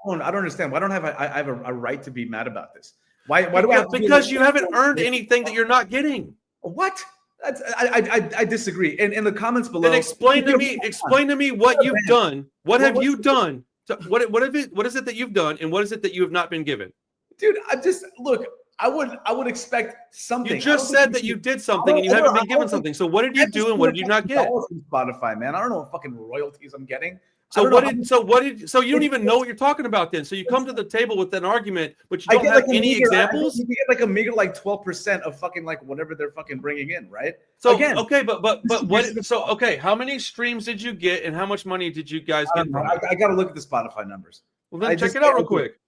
[SPEAKER 2] don't understand. Why don't I have a right to be mad about this? Why do I have to
[SPEAKER 1] because you haven't earned anything that you're not getting.
[SPEAKER 2] What? I disagree. And in the comments below,
[SPEAKER 1] then explain to me what you've done. What have you done? What is it that you've done, and what is it that you have not been given?
[SPEAKER 2] Dude, I would expect something.
[SPEAKER 1] You just said that you did something and you haven't been given something. So what did you do and what did you not get?
[SPEAKER 2] Spotify, man. I don't know what fucking royalties I'm getting.
[SPEAKER 1] So you don't even know what you're talking about then. So you come to the table with an argument, but you don't have any examples.
[SPEAKER 2] You get like a meager 12% of fucking like whatever they're fucking bringing in, right?
[SPEAKER 1] So again, okay, but what? So okay, how many streams did you get and how much money did you guys get?
[SPEAKER 2] I got to look at the Spotify numbers.
[SPEAKER 1] Well, then check it out real quick.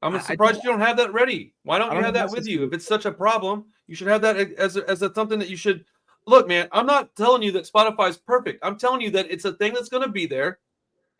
[SPEAKER 1] I'm surprised you don't have that ready. Why don't you have that with you? If it's such a problem, you should have that as something that you should look, man. I'm not telling you that Spotify is perfect. I'm telling you that it's a thing that's going to be there.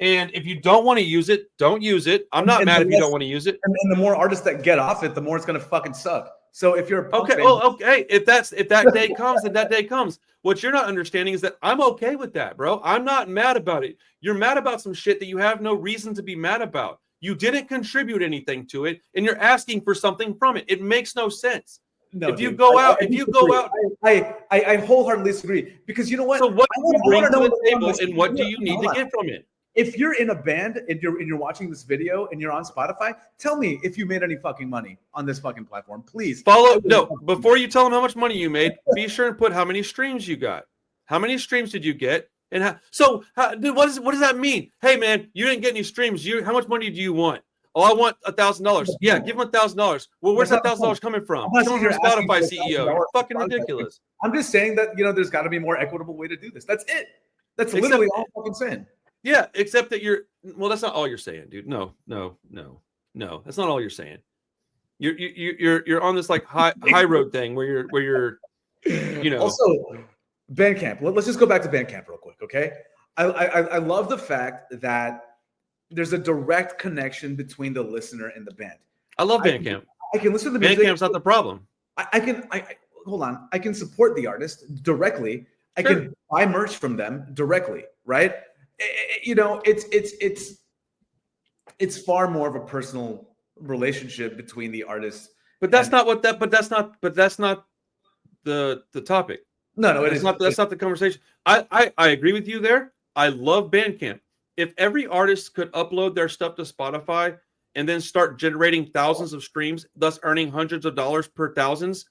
[SPEAKER 1] And if you don't want to use it, don't use it. I'm not mad if you don't want to use it.
[SPEAKER 2] And the more artists that get off it, the more it's going to fucking suck. So if you're
[SPEAKER 1] okay, if that day comes, then that day comes. What you're not understanding is that I'm okay with that, bro. I'm not mad about it. You're mad about some shit that you have no reason to be mad about. You didn't contribute anything to it, and you're asking for something from it. It makes no sense. No, if you go out,
[SPEAKER 2] I wholeheartedly disagree, because you know what?
[SPEAKER 1] So what do you bring to the table, and what do you need to get from it?
[SPEAKER 2] If you're in a band and you're watching this video and you're on Spotify, tell me if you made any fucking money on this fucking platform, please.
[SPEAKER 1] Before you tell them how much money you made, be sure and put how many streams you got. How many streams did you get? And dude, what does that mean? Hey man, you didn't get any streams. How much money do you want? Oh, I want $1,000. Yeah, give him $1,000. Well, where's that $1,000 coming from? Coming from Spotify CEO. You're fucking ridiculous.
[SPEAKER 2] I'm just saying that there's got to be a more equitable way to do this. That's it. That's literally all I'm fucking saying.
[SPEAKER 1] Yeah, except that that's not all you're saying, dude. No. That's not all you're saying. You're on this like high road thing where you're
[SPEAKER 2] Also, Bandcamp. Let's just go back to Bandcamp real quick, okay? I love the fact that there's a direct connection between the listener and the band.
[SPEAKER 1] I love Bandcamp.
[SPEAKER 2] I can listen to the music.
[SPEAKER 1] Bandcamp's not the problem.
[SPEAKER 2] I can support the artist directly. I can buy merch from them directly, right? It's far more of a personal relationship between the artist.
[SPEAKER 1] But that's not the topic.
[SPEAKER 2] No,
[SPEAKER 1] that's not the conversation. I agree with you there. I love Bandcamp. If every artist could upload their stuff to Spotify and then start generating thousands of streams, thus earning hundreds of dollars per thousands,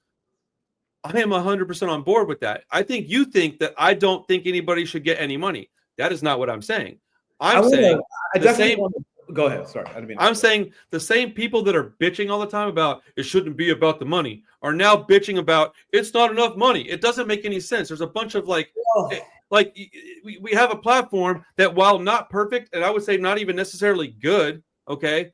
[SPEAKER 1] I am 100% on board with that. I think you think that I don't think anybody should get any money. That is not what I'm saying.
[SPEAKER 2] I
[SPEAKER 1] I'm saying the
[SPEAKER 2] definitely
[SPEAKER 1] same.
[SPEAKER 2] want to go ahead. Sorry, I didn't mean to
[SPEAKER 1] I'm saying the same people that are bitching all the time about it shouldn't be about the money are now bitching about it's not enough money. It doesn't make any sense. There's a bunch of
[SPEAKER 2] Oh,
[SPEAKER 1] we have a platform that, while not perfect, and I would say not even necessarily good, okay,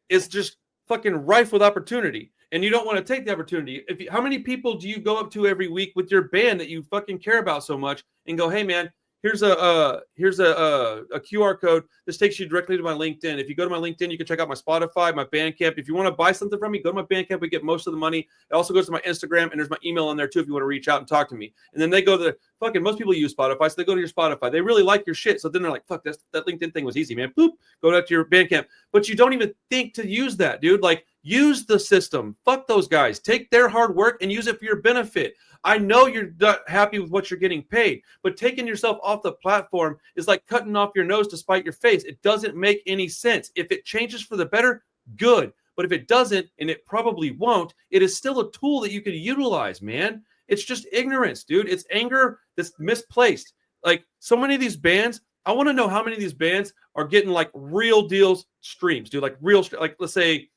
[SPEAKER 1] is just fucking rife with opportunity. And you don't want to take the opportunity. How many people do you go up to every week with your band that you fucking care about so much and go, hey man, here's a QR code. This takes you directly to my LinkedIn. If you go to my LinkedIn, you can check out my Spotify, my Bandcamp. If you want to buy something from me, go to my Bandcamp. We get most of the money. It also goes to my Instagram, and there's my email on there too if you want to reach out and talk to me. And then they go to the fucking, most people use Spotify, so they go to your Spotify. They really like your shit. So then they're like, fuck, that LinkedIn thing was easy, man. Boop, go out to your Bandcamp. But you don't even think to use that, dude. Like, use the system. Fuck those guys. Take their hard work and use it for your benefit. I know you're not happy with what you're getting paid, but taking yourself off the platform is like cutting off your nose to spite your face. It doesn't make any sense. If it changes for the better, good. But if it doesn't, and it probably won't, it is still a tool that you can utilize, man. It's just ignorance, dude. It's anger that's misplaced. Like, so many of these bands, I want to know how many of these bands are getting like real deals streams, dude. Like like let's say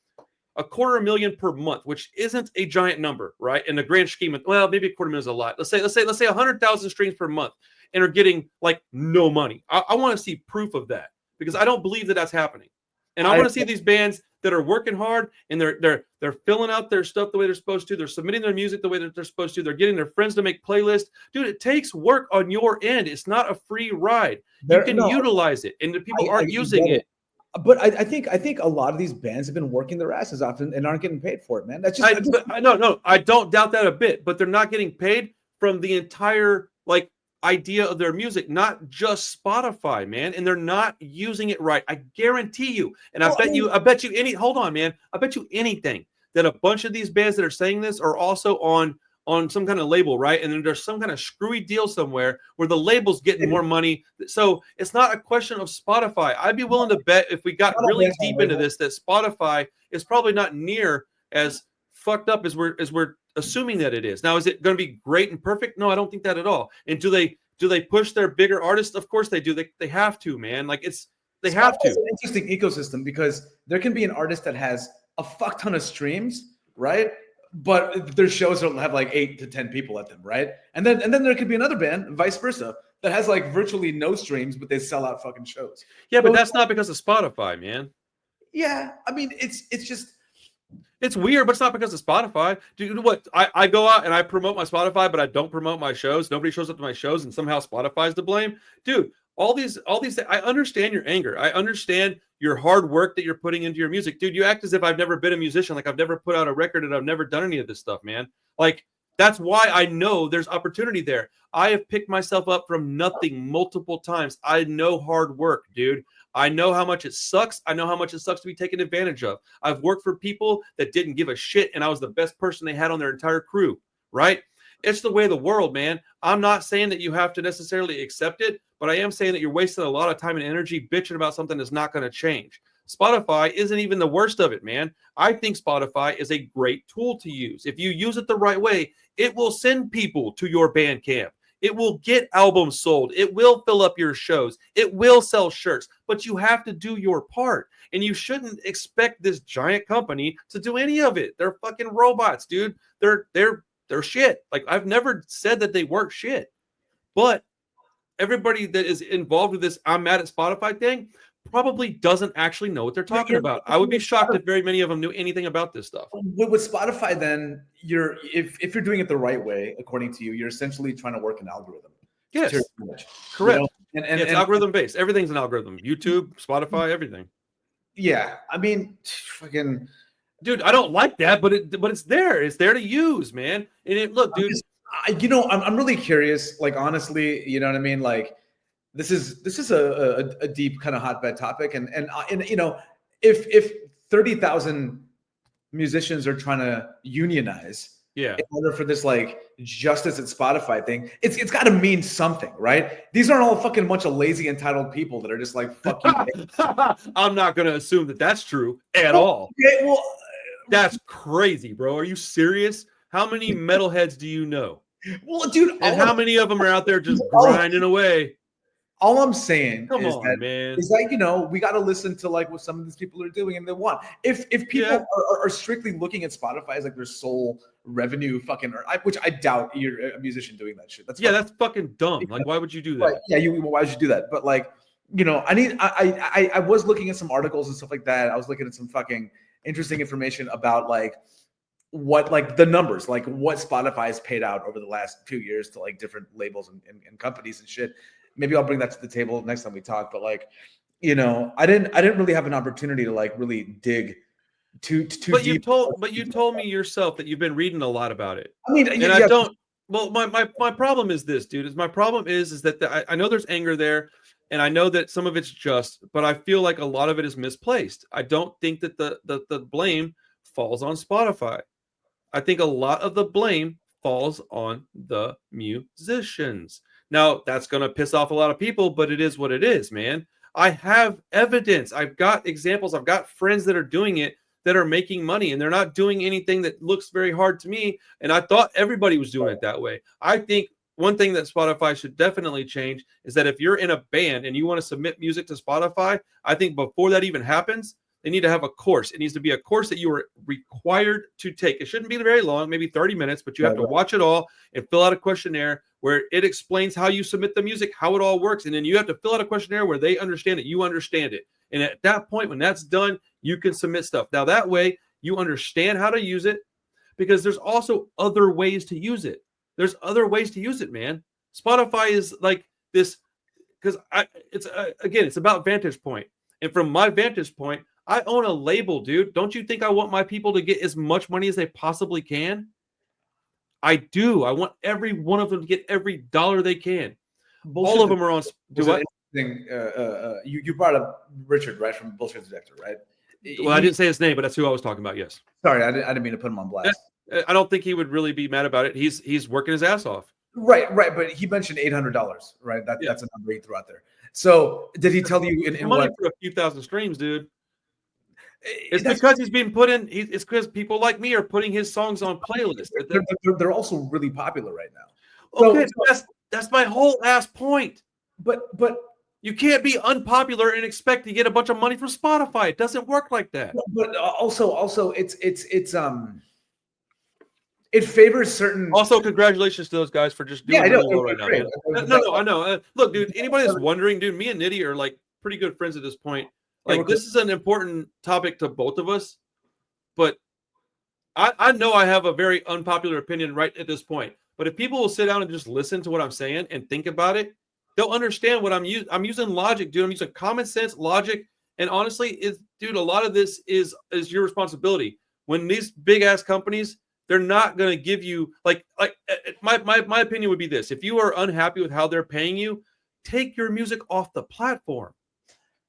[SPEAKER 1] $250,000 per month, which isn't a giant number, right? In the grand scheme of, well, maybe $250,000 is a lot. Let's say 100,000 streams per month, and are getting like no money. I want to see proof of that, because I don't believe that that's happening. And I want to see these bands that are working hard and they're filling out their stuff the way they're supposed to. They're submitting their music the way that they're supposed to. They're getting their friends to make playlists. Dude, it takes work on your end. It's not a free ride. You can utilize it, and the people aren't using it.
[SPEAKER 2] But I think a lot of these bands have been working their asses off and aren't getting paid for it, man. That's just
[SPEAKER 1] no, I don't doubt that a bit. But they're not getting paid from the entire like idea of their music, not just Spotify, man. And they're not using it right. I guarantee you. And I bet you hold on, man. I bet you anything that a bunch of these bands that are saying this are also on some kind of label, right? And then there's some kind of screwy deal somewhere where the label's getting more money. So it's not a question of Spotify. I'd be willing to bet, if we got really deep into this, that Spotify is probably not near as fucked up as we're assuming that it is. Now, is it going to be great and perfect? No, I don't think that at all. And do they push their bigger artists? Of course they do. They have to, man. Like, they have to.
[SPEAKER 2] It's an interesting ecosystem, because there can be an artist that has a fuck ton of streams, right? But their shows have like 8 to 10 people at them, right? And then there could be another band, vice versa, that has like virtually no streams, but they sell out fucking shows.
[SPEAKER 1] Yeah, but that's not because of Spotify, man.
[SPEAKER 2] Yeah, I mean, it's just,
[SPEAKER 1] it's weird, but it's not because of Spotify. Dude, what? I go out and I promote my Spotify, but I don't promote my shows. Nobody shows up to my shows, and somehow Spotify's to blame. Dude, all these, I understand your anger. I understand your hard work that you're putting into your music. Dude, you act as if I've never been a musician, like I've never put out a record and I've never done any of this stuff, man. Like, that's why I know there's opportunity there. I have picked myself up from nothing multiple times. I know hard work, dude. I know how much it sucks. I know how much it sucks to be taken advantage of. I've worked for people that didn't give a shit, and I was the best person they had on their entire crew, right? It's the way of the world, man. I'm not saying that you have to necessarily accept it, but I am saying that you're wasting a lot of time and energy bitching about something that's not going to change. Spotify isn't even the worst of it, man. I think Spotify is a great tool to use. If you use it the right way, it will send people to your Bandcamp. It will get albums sold. It will fill up your shows. It will sell shirts, but you have to do your part. And you shouldn't expect this giant company to do any of it. They're fucking robots, dude. They're shit. Like, I've never said that they weren't shit, but everybody that is involved with this I'm mad at Spotify thing probably doesn't actually know what they're talking about. I would be shocked if very many of them knew anything about this stuff.
[SPEAKER 2] With Spotify, then if you're doing it the right way, according to you, you're essentially trying to work an algorithm.
[SPEAKER 1] Yes, correct. You know? And it's algorithm based. Everything's an algorithm. YouTube, Spotify, everything.
[SPEAKER 2] Yeah, I mean, fucking
[SPEAKER 1] dude, I don't like that, but it's there. It's there to use, man. And look, dude.
[SPEAKER 2] I'm really curious. Like, honestly, you know what I mean? Like, this is a deep kind of hotbed topic, and you know, if 30,000 musicians are trying to unionize, in order for this like justice at Spotify thing, it's got to mean something, right? These aren't all fucking bunch of lazy entitled people that are just like, fuck you.
[SPEAKER 1] I'm not gonna assume that that's true at all.
[SPEAKER 2] Okay, well,
[SPEAKER 1] that's crazy, bro. Are you serious? How many metalheads do you know?
[SPEAKER 2] Well, dude,
[SPEAKER 1] and how many of them are out there just grinding away?
[SPEAKER 2] All I'm saying
[SPEAKER 1] Come
[SPEAKER 2] is
[SPEAKER 1] on, man.
[SPEAKER 2] we got to listen to like what some of these people are doing and they want. If people are strictly looking at Spotify as like their sole revenue, which I doubt you're a musician doing that shit.
[SPEAKER 1] That's fucking dumb. Like, why would you do that?
[SPEAKER 2] Right. Yeah, why would you do that? But like, I was looking at some articles and stuff like that. I was looking at some fucking interesting information about like what like the numbers, like what Spotify has paid out over the last 2 years to like different labels and companies and shit. Maybe I'll bring that to the table next time we talk. But like, I didn't really have an opportunity to like really dig too deep.
[SPEAKER 1] You told me yourself that you've been reading a lot about it.
[SPEAKER 2] I mean,
[SPEAKER 1] and I don't. Well, my problem is this, dude. My problem is that I know there's anger there, and I know that some of it's just, but I feel like a lot of it is misplaced. I don't think that the blame falls on Spotify. I think a lot of the blame falls on the musicians. Now, that's going to piss off a lot of people, but it is what it is, man. I have evidence. I've got examples. I've got friends that are doing it that are making money, and they're not doing anything that looks very hard to me. And I thought everybody was doing it that way. I think one thing that Spotify should definitely change is that if you're in a band and you want to submit music to Spotify, I think before that even happens, they need to have a course. It needs to be a course that you are required to take. It shouldn't be very long, maybe 30 minutes, but you have to watch it all and fill out a questionnaire where it explains how you submit the music, how it all works. And then you have to fill out a questionnaire where they understand it, you understand it. And at that point, when that's done, you can submit stuff. Now, that way, you understand how to use it, because there's also other ways to use it. There's other ways to use it, man. Spotify is like this, because it's about vantage point. And from my vantage point, I own a label, dude. Don't you think I want my people to get as much money as they possibly can? I do. I want every one of them to get every dollar they can. All of them are on. Do what?
[SPEAKER 2] You brought up Richard, right, from Bullshit Detector, right?
[SPEAKER 1] Well, I didn't say his name, but that's who I was talking about. Yes.
[SPEAKER 2] Sorry, I didn't mean to put him on blast.
[SPEAKER 1] I don't think he would really be mad about it. He's working his ass off.
[SPEAKER 2] Right. But he mentioned $800, right? That's a number he threw out there. So did he tell you in
[SPEAKER 1] money
[SPEAKER 2] what?
[SPEAKER 1] For a few thousand streams, dude? It's because he's being put in. It's because people like me are putting his songs on playlists.
[SPEAKER 2] They're also really popular right now.
[SPEAKER 1] Okay, that's my whole ass point.
[SPEAKER 2] But
[SPEAKER 1] you can't be unpopular and expect to get a bunch of money from Spotify. It doesn't work like that.
[SPEAKER 2] But also it favors certain.
[SPEAKER 1] Also, congratulations to those guys for just doing it really well right now, man. No, I know. Look, dude, anybody that's wondering, dude, me and Nitty are like pretty good friends at this point. Like, this is an important topic to both of us, but I know I have a very unpopular opinion right at this point. But if people will sit down and just listen to what I'm saying and think about it, they'll understand what I'm using. I'm using logic, dude. I'm using common sense, logic, and honestly, dude, a lot of this is your responsibility. When these big ass companies, they're not going to give you my opinion would be this: if you are unhappy with how they're paying you, take your music off the platform.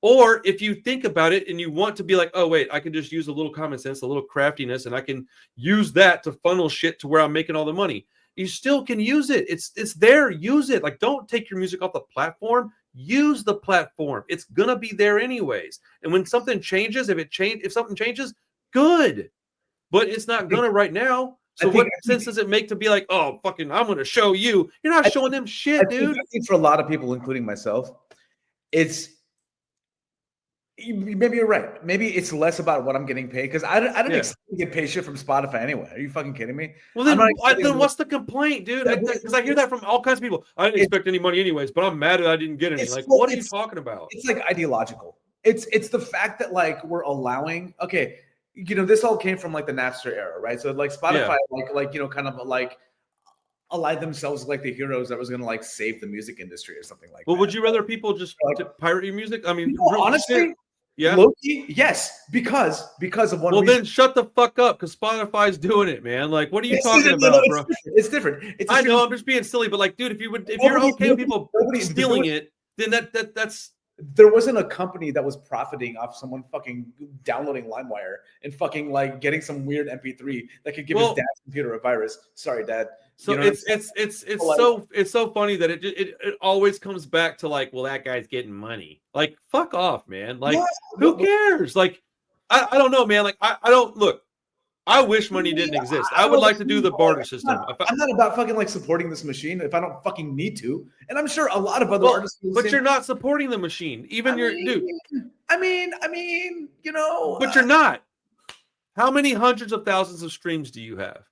[SPEAKER 1] Or if you think about it and you want to be like, oh, wait, I can just use a little common sense, a little craftiness, and I can use that to funnel shit to where I'm making all the money. You still can use it. It's there. Use it. Like, don't take your music off the platform. Use the platform. It's going to be there anyways. And when something changes, if something changes, good. But it's not going to right now. So what sense does it make to be like, oh, fucking, I'm going to show you? You're not showing them shit, dude.
[SPEAKER 2] I think for a lot of people, including myself, maybe you're right. Maybe it's less about what I'm getting paid, because I didn't expect to get paid shit from Spotify anyway. Are you fucking kidding me?
[SPEAKER 1] Well, then what's the complaint, dude? Because I hear that from all kinds of people. I didn't expect any money anyways, but I'm mad that I didn't get any. Like, what are you talking about?
[SPEAKER 2] It's like ideological. It's the fact that like we're allowing. Okay, this all came from like the Napster era, right? So like Spotify, kind of like allied themselves like the heroes that was going to like save the music industry or something like that.
[SPEAKER 1] Well, would you rather people just pirate your music? I mean,
[SPEAKER 2] honestly.
[SPEAKER 1] Yeah.
[SPEAKER 2] Low-key, yes, because of one.
[SPEAKER 1] Well, reason. Then shut the fuck up, because Spotify's doing it, man. Like, what are you talking about, bro?
[SPEAKER 2] It's different.
[SPEAKER 1] I know, I'm just being silly, but like, dude, if you're okay with people stealing it, then that's.
[SPEAKER 2] There wasn't a company that was profiting off someone fucking downloading LimeWire and fucking like getting some weird MP3 that could give his dad's computer a virus. Sorry, Dad.
[SPEAKER 1] So it's so funny that it always comes back to like, well, that guy's getting money. Like, fuck off, man. Like, who cares? Like, I don't know, man. Like, I don't look. I wish money didn't exist. I would like to do the barter system.
[SPEAKER 2] I'm not about fucking like supporting this machine if I don't fucking need to. And I'm sure a lot of other artists.
[SPEAKER 1] But you're not supporting the machine. Even dude.
[SPEAKER 2] I mean, you know.
[SPEAKER 1] But you're not. How many hundreds of thousands of streams do you have?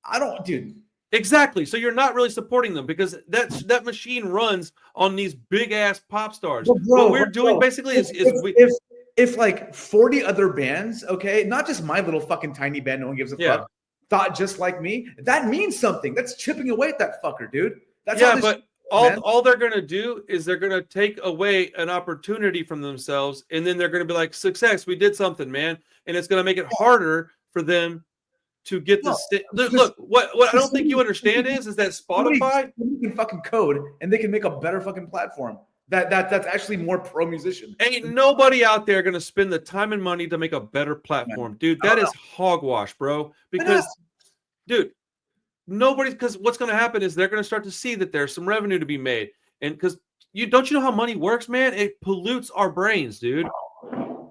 [SPEAKER 2] I don't, dude.
[SPEAKER 1] Exactly. So you're not really supporting them because that machine runs on these big ass pop stars. What we're doing basically is
[SPEAKER 2] if like 40 other bands, okay, not just my little fucking tiny band, no one gives a fuck, thought just like me, that means something. That's chipping away at that fucker, dude. That's
[SPEAKER 1] but all they're gonna do is they're gonna take away an opportunity from themselves, and then they're gonna be like, "Success, we did something, man," and it's gonna make it harder for them to get this. Look, what I don't think you understand is that Spotify
[SPEAKER 2] can fucking code and they can make a better fucking platform. That's actually more pro musician.
[SPEAKER 1] Ain't nobody out there gonna spend the time and money to make a better platform, dude. That is hogwash, bro. Because, dude, because what's gonna happen is they're gonna start to see that there's some revenue to be made, and because you know how money works, man. It pollutes our brains, dude.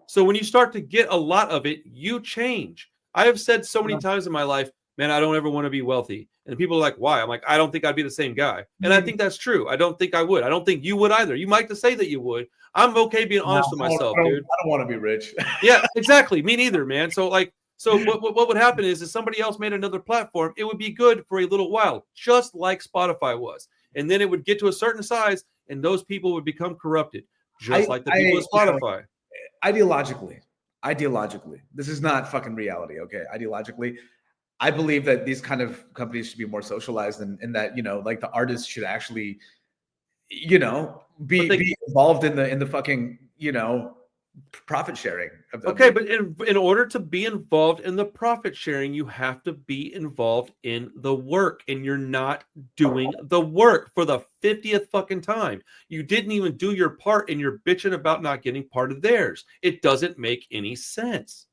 [SPEAKER 1] So when you start to get a lot of it, you change. I have said so many times in my life, man, I don't ever want to be wealthy. And people are like, why? I'm like, I don't think I'd be the same guy. And I think that's true. I don't think I would. I don't think you would either. You might say that you would. I'm okay being honest with myself, dude.
[SPEAKER 2] I don't want to be rich.
[SPEAKER 1] Yeah, exactly. Me neither, man. So what would happen is if somebody else made another platform, it would be good for a little while, just like Spotify was. And then it would get to a certain size and those people would become corrupted, just like the people at Spotify.
[SPEAKER 2] Ideologically, this is not fucking reality, okay? Ideologically, I believe that these kind of companies should be more socialized and that, you know, like the artists should actually, you know, be involved in the fucking, you know, profit sharing.
[SPEAKER 1] But in order to be involved in the profit sharing, you have to be involved in the work, and you're not doing the work for the 50th fucking time. You didn't even do your part, and you're bitching about not getting part of theirs. It doesn't make any sense.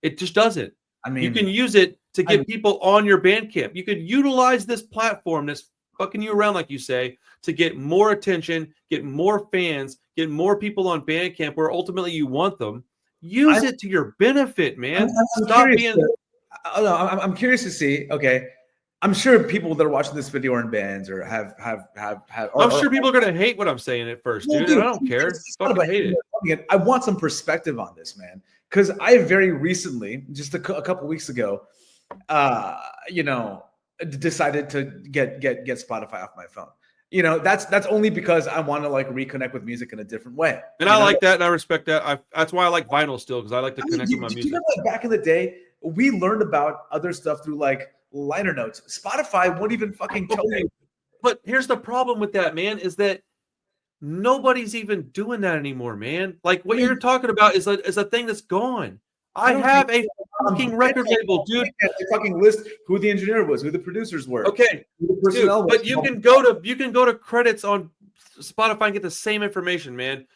[SPEAKER 1] It just doesn't. I mean, you can use it to get people on your Bandcamp. You could utilize this platform that's fucking you around, like you say, to get more attention, get more fans, get more people on Bandcamp where ultimately you want them. Use it to your benefit, man.
[SPEAKER 2] I'm curious to see. Okay, I'm sure people that are watching this video are in bands or have.
[SPEAKER 1] I'm sure people are gonna hate what I'm saying at first, dude. I don't care. Fucking hate it.
[SPEAKER 2] I want some perspective on this, man, because I very recently, just a couple weeks ago, you know, decided to get Spotify off my phone. You know, that's only because I want to like reconnect with music in a different way.
[SPEAKER 1] And I like that, and I respect that. That's why I like vinyl still, because I like to connect with my music.
[SPEAKER 2] You know, like back in the day, we learned about other stuff through like liner notes. Spotify won't even fucking tell you.
[SPEAKER 1] But here's the problem with that, man, is that nobody's even doing that anymore, man. Like what you're talking about is a thing that's gone. I have a fucking record label, dude.
[SPEAKER 2] They fucking list who the engineer was, who the producers were.
[SPEAKER 1] Okay, dude, but you can go to credits on Spotify and get the same information, man.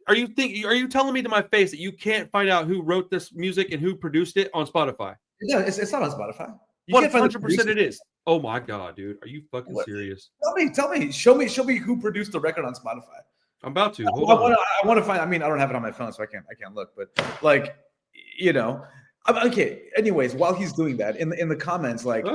[SPEAKER 1] Are you telling me to my face that you can't find out who wrote this music and who produced it on Spotify?
[SPEAKER 2] No, it's not on Spotify.
[SPEAKER 1] 100% it is. Oh my god, dude, are you fucking serious?
[SPEAKER 2] Tell me, show me who produced the record on Spotify.
[SPEAKER 1] I'm about to.
[SPEAKER 2] I want to find. I mean, I don't have it on my phone, so I can't look. But like, you know, okay. Anyways, while he's doing that, in the comments, like,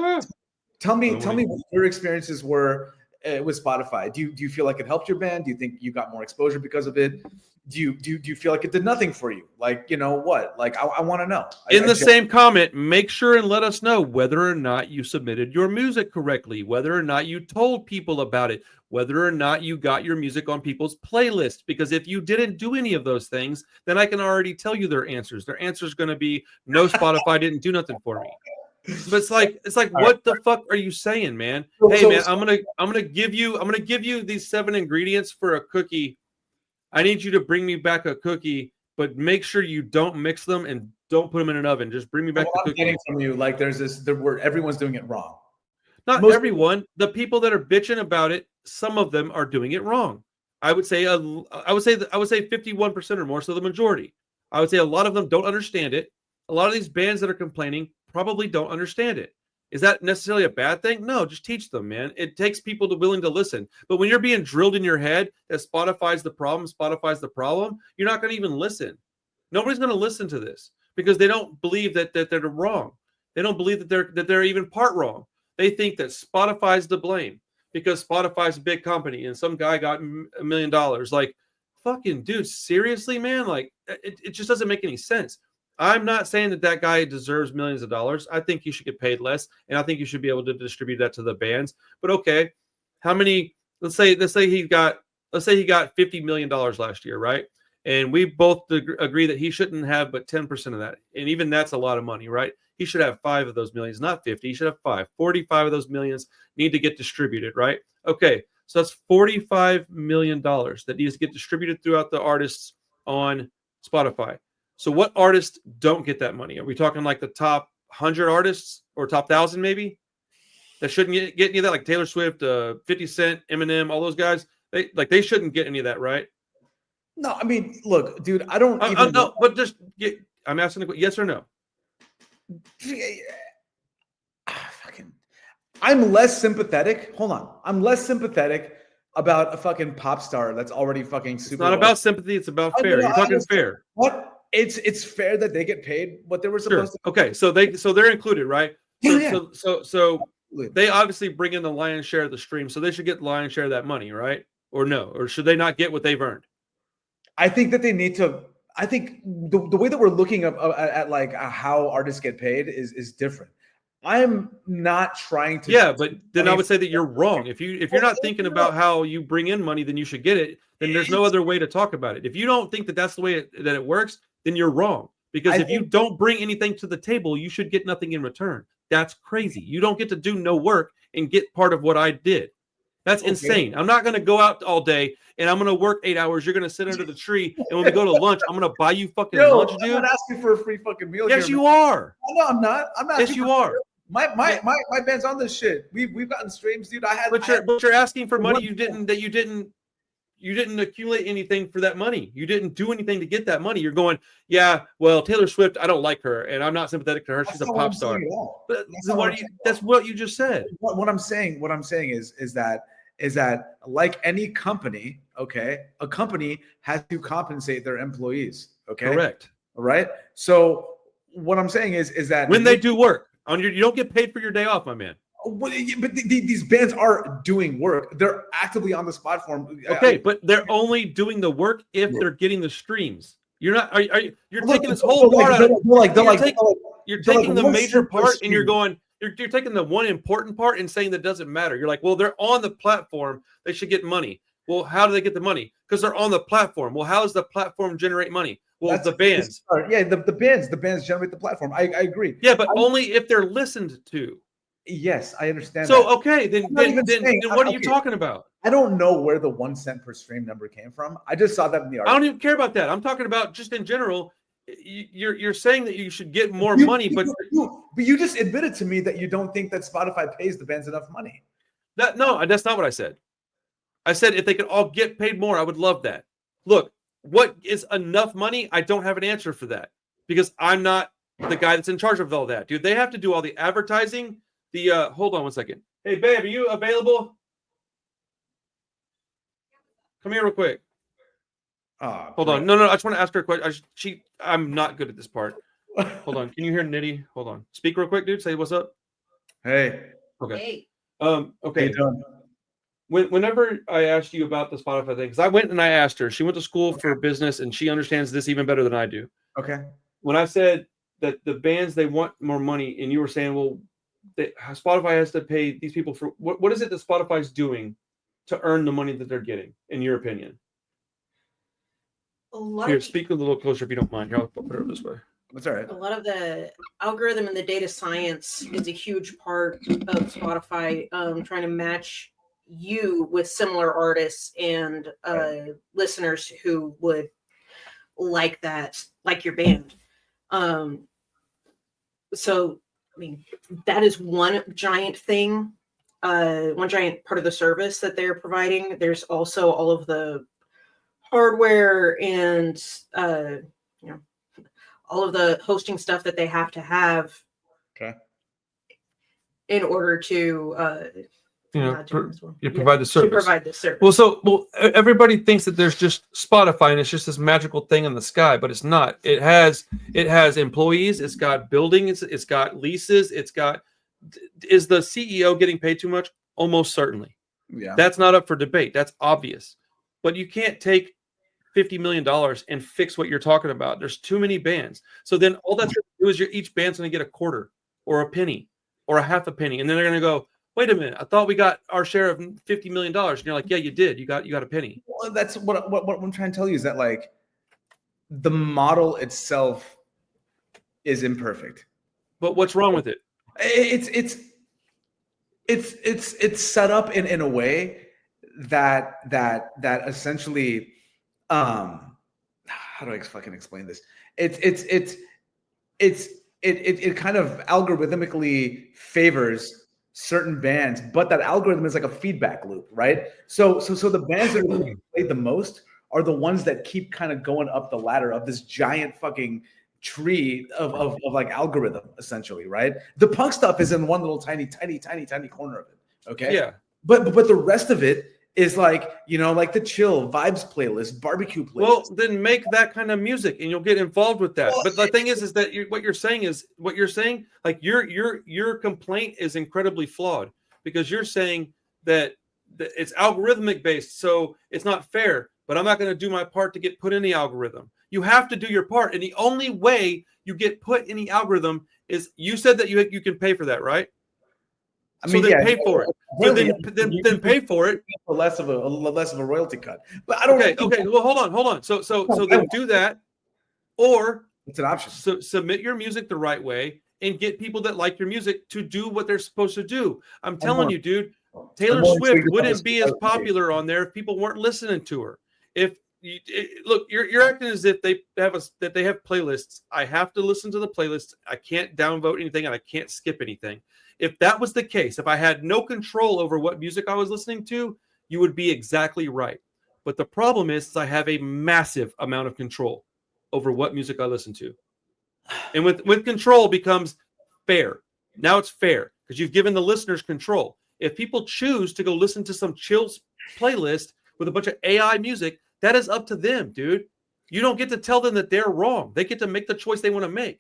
[SPEAKER 2] tell me what your experiences were with Spotify. Do you feel like it helped your band? Do you think you got more exposure because of it? Do you feel like it did nothing for you? Like, you know what? Like, I want to know.
[SPEAKER 1] In the same comment, make sure and let us know whether or not you submitted your music correctly, whether or not you told people about it, whether or not you got your music on people's playlists. Because if you didn't do any of those things, then I can already tell you their answers. Their answer is going to be, no, Spotify didn't do nothing for me. But it's like what the fuck are you saying, man? Hey, man, I'm gonna give you these 7 ingredients for a cookie. I need you to bring me back a cookie, but make sure you don't mix them and don't put them in an oven. Just bring me back the cookie.
[SPEAKER 2] I'm getting from you, like, where everyone's doing it wrong.
[SPEAKER 1] Not everyone. The people that are bitching about it, some of them are doing it wrong. I would say 51% or more, so the majority. I would say a lot of them don't understand it. A lot of these bands that are complaining probably don't understand it. Is that necessarily a bad thing? No, just teach them, man. It takes people willing to listen. But when you're being drilled in your head that Spotify's the problem, you're not going to even listen. Nobody's going to listen to this because they don't believe that they're wrong. They don't believe that they're even part wrong. They think that Spotify's to blame because Spotify's a big company and some guy got $1 million. Like, fucking dude, seriously, man? Like, it just doesn't make any sense. I'm not saying that guy deserves millions of dollars. I think he should get paid less, and I think you should be able to distribute that to the bands. But okay, how many? Let's say he got $50 million last year, right? And we both agree that he shouldn't have but 10% of that, and even that's a lot of money, right? He should have 5 of those millions, not 50. He should have 5. 45 of those millions need to get distributed, right? Okay, so that's $45 million that needs to get distributed throughout the artists on Spotify. So what artists don't get that money? Are we talking like the top 100 artists or top 1,000 maybe that shouldn't get any of that? Like Taylor Swift, 50 Cent, Eminem, all those guys. They shouldn't get any of that, right?
[SPEAKER 2] No, I mean, look, dude, I don't even
[SPEAKER 1] no, but just I'm asking the question, yes or no.
[SPEAKER 2] I'm less sympathetic. Hold on, I'm less sympathetic about a fucking pop star that's already fucking super.
[SPEAKER 1] It's not about sympathy. It's about fair. You're talking fair.
[SPEAKER 2] What? It's fair that they get paid what they were supposed to.
[SPEAKER 1] Okay, so they're included, right?
[SPEAKER 2] Yeah.
[SPEAKER 1] So they obviously bring in the lion's share of the stream, so they should get the lion's share of that money, right? Or no? Or should they not get what they've earned?
[SPEAKER 2] I think that they need to. I think the way that we're looking at like how artists get paid is different. I'm not trying to.
[SPEAKER 1] Yeah, but then I would say that you're wrong. If you're not thinking about how you bring in money, then you should get it. Then there's no other way to talk about it. If you don't think that that's the way that it works, then you're wrong. Because if you don't bring anything to the table, you should get nothing in return. That's crazy. You don't get to do no work and get part of what I did. That's insane. I'm not going to go out all day and I'm going to work 8 hours. You're going to sit under the tree. And when we go to lunch, I'm going to buy you fucking lunch, dude.
[SPEAKER 2] I'm not asking for a free fucking meal.
[SPEAKER 1] Yes, you are.
[SPEAKER 2] No, I'm not.
[SPEAKER 1] Yes, you are.
[SPEAKER 2] My band's on this shit. We've gotten streams, dude.
[SPEAKER 1] But you're asking for money you didn't accumulate anything for that money. You didn't do anything to get that money. You're going, yeah, well, Taylor Swift, I don't like her, and I'm not sympathetic to her. She's a pop star. But that's what you just said.
[SPEAKER 2] What I'm saying is that like any company, okay, a company has to compensate their employees. Okay.
[SPEAKER 1] Correct.
[SPEAKER 2] All right. So what I'm saying is that
[SPEAKER 1] when they do work you don't get paid for your day off, my man.
[SPEAKER 2] But these bands are doing work. They're actively on this platform.
[SPEAKER 1] Okay, but they're only doing the work if they're getting the streams. You're not. You're taking this whole part out. You're taking the major part, and you're going. You're taking the one important part and saying that doesn't matter. You're like, well, they're on the platform. They should get money. Well, how do they get the money? Because they're on the platform. Well, how does the platform generate money? Well, that's the bands.
[SPEAKER 2] Yeah, the bands generate the platform. I agree.
[SPEAKER 1] Yeah, but only if they're listened to.
[SPEAKER 2] Yes, I understand.
[SPEAKER 1] So okay, then what are you talking about?
[SPEAKER 2] I don't know where the 1 cent per stream number came from. I just saw that in the article.
[SPEAKER 1] I don't even care about that. I'm talking about just in general. You're saying that you should get more money, but
[SPEAKER 2] you just admitted to me that you don't think that Spotify pays the bands enough money.
[SPEAKER 1] No, that's not what I said. I said if they could all get paid more, I would love that. Look, what is enough money? I don't have an answer for that because I'm not the guy that's in charge of all that. Dude, they have to do all the advertising. Hold on 1 second. Hey, babe, are you available? Come here real quick. Hold on. No, I just want to ask her a question. I'm not good at this part. Hold on. Can you hear Nitty? Hold on. Speak real quick, dude. Say what's up.
[SPEAKER 2] Hey.
[SPEAKER 1] Okay.
[SPEAKER 3] Hey.
[SPEAKER 1] Okay. Whenever I asked you about the Spotify thing, because I went and I asked her, she went to school for business and she understands this even better than I do.
[SPEAKER 2] Okay.
[SPEAKER 1] When I said that the bands, they want more money, and you were saying, well, Spotify has to pay these people for what is it that Spotify's doing to earn the money that they're getting, in your opinion? Here, speak a little closer if you don't mind. I'll put it this way.
[SPEAKER 2] That's all right.
[SPEAKER 3] A lot of the algorithm and the data science is a huge part of Spotify, trying to match you with similar artists and listeners who would like your band. So, I mean, that is one giant thing, one giant part of the service that they're providing. There's also all of the hardware and, all of the hosting stuff that they have to have
[SPEAKER 2] in
[SPEAKER 3] order to not doing this one.
[SPEAKER 1] you provide the
[SPEAKER 3] To
[SPEAKER 1] service.
[SPEAKER 3] provide the service.
[SPEAKER 1] Well, everybody thinks that there's just Spotify and it's just this magical thing in the sky, but it's not. It has employees, it's got buildings, it's got leases, it's got. Is the CEO getting paid too much? Almost certainly.
[SPEAKER 2] Yeah.
[SPEAKER 1] That's not up for debate. That's obvious. But you can't take $50 million and fix what you're talking about. There's too many bands. So then all that's going to do is each band's going to get a quarter or a penny or a half a penny, and then they're going to go, wait a minute, I thought we got our share of $50 million. And you're like, yeah, you did. You got a penny.
[SPEAKER 2] Well, that's what I'm trying to tell you is that like the model itself is imperfect.
[SPEAKER 1] But what's wrong with it?
[SPEAKER 2] It's set up in a way that essentially how do I fucking explain this? It kind of algorithmically favors certain bands, but that algorithm is like a feedback loop, right? So the bands that are getting played the most are the ones that keep kind of going up the ladder of this giant fucking tree of like algorithm, essentially, right? The punk stuff is in one little tiny corner of it. Okay.
[SPEAKER 1] Yeah.
[SPEAKER 2] But the rest of it is like, like the chill vibes playlist, barbecue playlist.
[SPEAKER 1] Well, then make that kind of music and you'll get involved with that. But the thing is that what you're saying, like your complaint is incredibly flawed because you're saying that it's algorithmic based, so it's not fair, but I'm not going to do my part to get put in the algorithm. You have to do your part. And the only way you get put in the algorithm is you said that you can pay for that, right?
[SPEAKER 2] I mean,
[SPEAKER 1] so then pay for it. So then pay for it.
[SPEAKER 2] For less of a royalty cut. But I don't.
[SPEAKER 1] Okay. Well, hold on. So then do that, or
[SPEAKER 2] it's an option.
[SPEAKER 1] So submit your music the right way and get people that like your music to do what they're supposed to do. I'm telling you, dude. Taylor Swift wouldn't be as popular on there if people weren't listening to her. Look, you're acting as if they have playlists. I have to listen to the playlists. I can't downvote anything and I can't skip anything. If that was the case, if I had no control over what music I was listening to, you would be exactly right. But the problem is I have a massive amount of control over what music I listen to. And with control becomes fair. Now it's fair because you've given the listeners control. If people choose to go listen to some chill playlist with a bunch of AI music, that is up to them, dude. You don't get to tell them that they're wrong. They get to make the choice they want to make.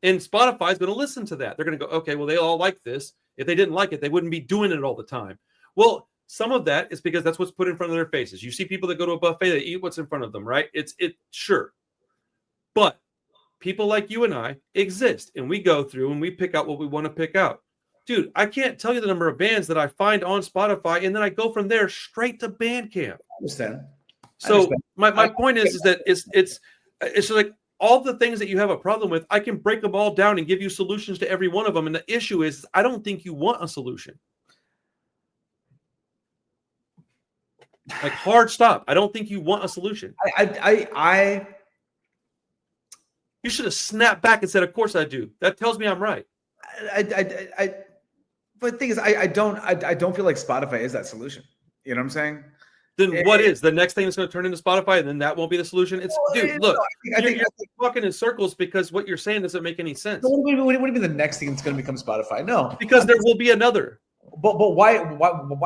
[SPEAKER 1] And Spotify is going to listen to that. They're going to go, okay, well, they all like this. If they didn't like it, they wouldn't be doing it all the time. Well, some of that is because that's what's put in front of their faces. You see people that go to a buffet, they eat what's in front of them, right? Sure. But people like you and I exist, and we go through and we pick out what we want to pick out. Dude, I can't tell you the number of bands that I find on Spotify, and then I go from there straight to Bandcamp.
[SPEAKER 2] I understand.
[SPEAKER 1] So my point is that it's like all the things that you have a problem with, I can break them all down and give you solutions to every one of them. And the issue is I don't think you want a solution. Like hard stop. I don't think you want a solution. You should have snapped back and said, of course I do. That tells me I'm right.
[SPEAKER 2] But the thing is, I don't feel like Spotify is that solution. You know what I'm saying?
[SPEAKER 1] Then what is the next thing that's going to turn into Spotify, and then that won't be the solution? Dude, look, I think you're talking in circles because what you're saying doesn't make any sense.
[SPEAKER 2] What do you mean the next thing that's going to become Spotify? No,
[SPEAKER 1] because there will be another.
[SPEAKER 2] But why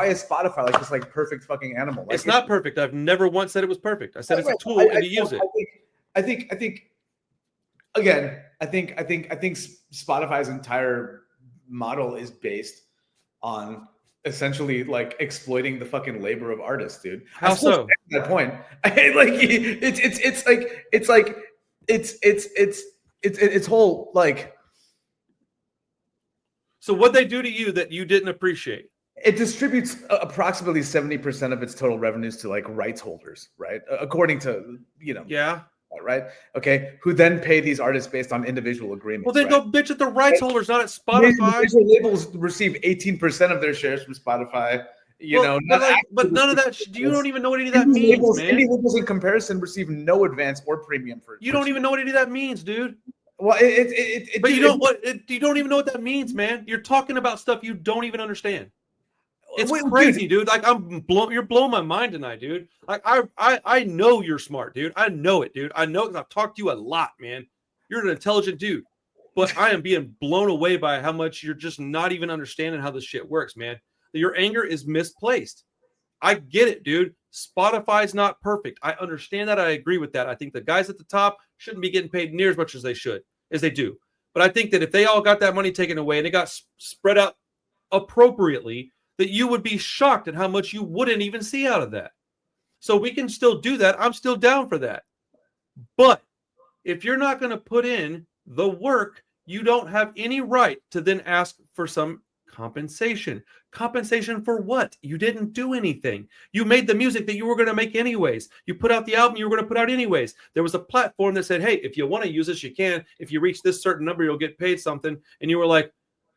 [SPEAKER 2] is Spotify like this like perfect fucking animal? Like,
[SPEAKER 1] it's not perfect. I've never once said it was perfect. I said it's a tool and you use it.
[SPEAKER 2] I think Spotify's entire model is based on essentially like exploiting the fucking labor of artists, dude.
[SPEAKER 1] How so?
[SPEAKER 2] That point, it's whole like.
[SPEAKER 1] So what they do to you that you didn't appreciate?
[SPEAKER 2] It distributes approximately 70% of its total revenues to like rights holders, right? According to
[SPEAKER 1] Yeah.
[SPEAKER 2] Right. Okay. Who then pay these artists based on individual agreements?
[SPEAKER 1] Well, then go bitch at the rights holders, not at Spotify.
[SPEAKER 2] Individual labels receive 18% of their shares from Spotify.
[SPEAKER 1] But none of that. You don't even know what any of that means, man.
[SPEAKER 2] Indie labels, in comparison, receive no advance or premium for.
[SPEAKER 1] You don't even know what any of that means, dude.
[SPEAKER 2] Well,
[SPEAKER 1] but you don't even know what that means, man. You're talking about stuff you don't even understand. It's crazy, dude. Like you're blowing my mind tonight, dude. Like I know you're smart, dude. I know it, dude. I know because I've talked to you a lot, man. You're an intelligent dude, but I am being blown away by how much you're just not even understanding how this shit works, man. that your anger is misplaced. I get it, dude. Spotify's not perfect. I understand that. I agree with that. I think the guys at the top shouldn't be getting paid near as much as they do. But I think that if they all got that money taken away and it got spread out appropriately, that you would be shocked at how much you wouldn't even see out of that. So we can still do that. I'm still down for that. But if you're not going to put in the work, you don't have any right to then ask for some compensation. Compensation for what? You didn't do anything. You made the music that you were going to make anyways. You put out the album you were going to put out anyways. There was a platform that said, hey, if you want to use this, you can. If you reach this certain number, you'll get paid something. And you were like,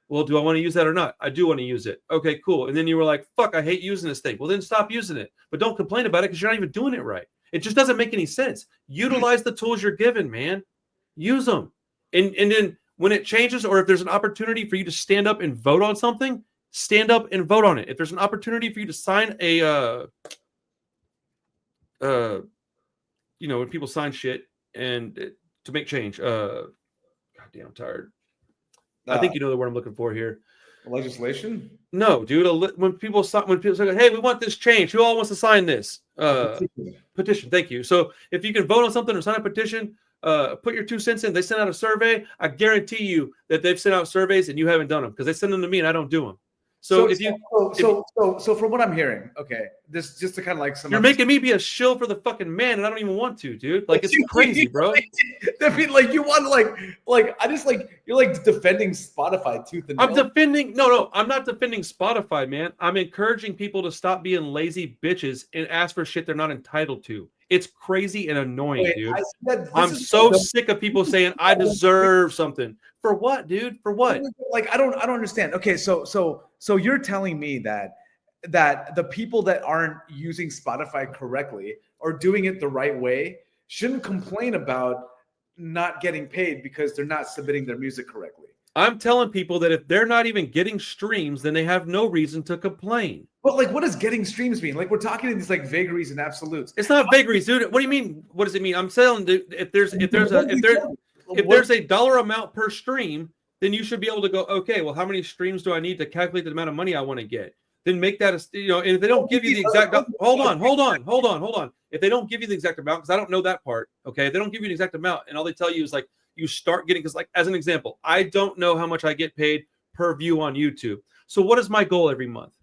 [SPEAKER 1] well, do I want to use that or not? I do want to use it. Okay, cool. And then you were like, fuck, I hate using this thing. Well, then stop using it. But don't complain about it because you're not even doing it right. It just doesn't make any sense. Utilize the tools you're given, man. Use them. And then when it changes, or if there's an opportunity for you to stand up and vote on something, stand up and vote on it. If there's an opportunity for you to sign a, when people sign shit and to make change, God damn, I'm tired. I think you know the word I'm looking for here.
[SPEAKER 2] Legislation?
[SPEAKER 1] No, dude. When people say, hey, we want this change, who all wants to sign this? Petition. Thank you. So if you can vote on something or sign a petition, put your 2 cents in. They send out a survey. I guarantee you that they've sent out surveys and you haven't done them because they send them to me and I don't do them. So
[SPEAKER 2] from what I'm hearing, okay, this just to kind of like some.
[SPEAKER 1] You're making me be a shill for the fucking man, and I don't even want to, dude. Like it's crazy, bro.
[SPEAKER 2] I mean, like you want like I just like you're like defending Spotify tooth and nail.
[SPEAKER 1] I'm defending. No, I'm not defending Spotify, man. I'm encouraging people to stop being lazy bitches and ask for shit they're not entitled to. It's crazy and annoying, dude. I'm so sick of people saying I deserve something. For what, dude? For what?
[SPEAKER 2] Like I don't understand. Okay, so you're telling me that the people that aren't using Spotify correctly or doing it the right way shouldn't complain about not getting paid because they're not submitting their music correctly.
[SPEAKER 1] I'm telling people that if they're not even getting streams, then they have no reason to complain.
[SPEAKER 2] But like, what does getting streams mean? Like, we're talking in these like vagaries and absolutes.
[SPEAKER 1] It's not vagaries, dude. What do you mean? What does it mean? I'm saying if there's a dollar amount per stream, then you should be able to go, okay, well, how many streams do I need to calculate the amount of money I want to get? Then make that and if they don't give you the exact hold on. If they don't give you the exact amount, because I don't know that part, okay? If they don't give you the exact amount, and all they tell you is like you start getting, because like as an example, I don't know how much I get paid per view on YouTube. So what is my goal every month?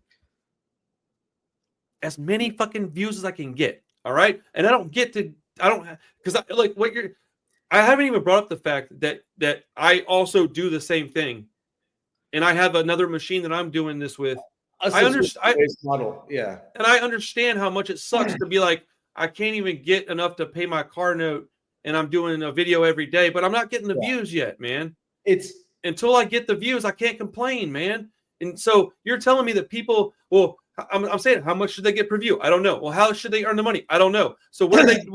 [SPEAKER 1] As many fucking views as I can get. All right. And I haven't even brought up the fact that I also do the same thing. And I have another machine that I'm doing this with. I understand.
[SPEAKER 2] Yeah.
[SPEAKER 1] And I understand how much it sucks to be like, I can't even get enough to pay my car note. And I'm doing a video every day, but I'm not getting the views yet, man.
[SPEAKER 2] It's
[SPEAKER 1] until I get the views, I can't complain, man. And so you're telling me that people, well, I'm saying, how much should they get per view? I don't know. Well, how should they earn the money? I don't know. So what is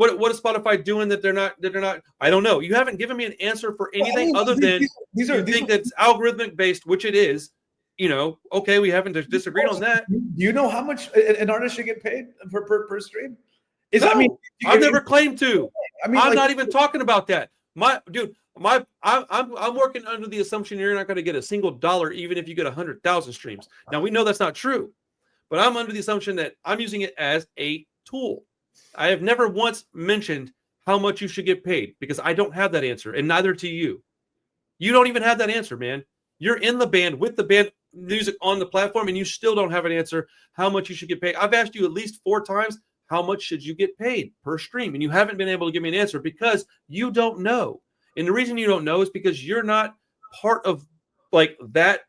[SPEAKER 1] Spotify doing that they're not? I don't know. You haven't given me an answer for anything other than you think that's algorithmic based, which it is. Okay, we haven't disagreed on that.
[SPEAKER 2] Do you know how much an artist should get paid per stream?
[SPEAKER 1] I've never claimed to. I'm not even talking about that. I'm working under the assumption you're not going to get a single dollar, even if you get 100,000 streams. Now we know that's not true, but I'm under the assumption that I'm using it as a tool. I have never once mentioned how much you should get paid because I don't have that answer, and neither to you. You don't even have that answer, man. You're in the band with the band music on the platform, and you still don't have an answer how much you should get paid. I've asked you at least 4 times. How much should you get paid per stream? And you haven't been able to give me an answer because you don't know. And the reason you don't know is because you're not part of like that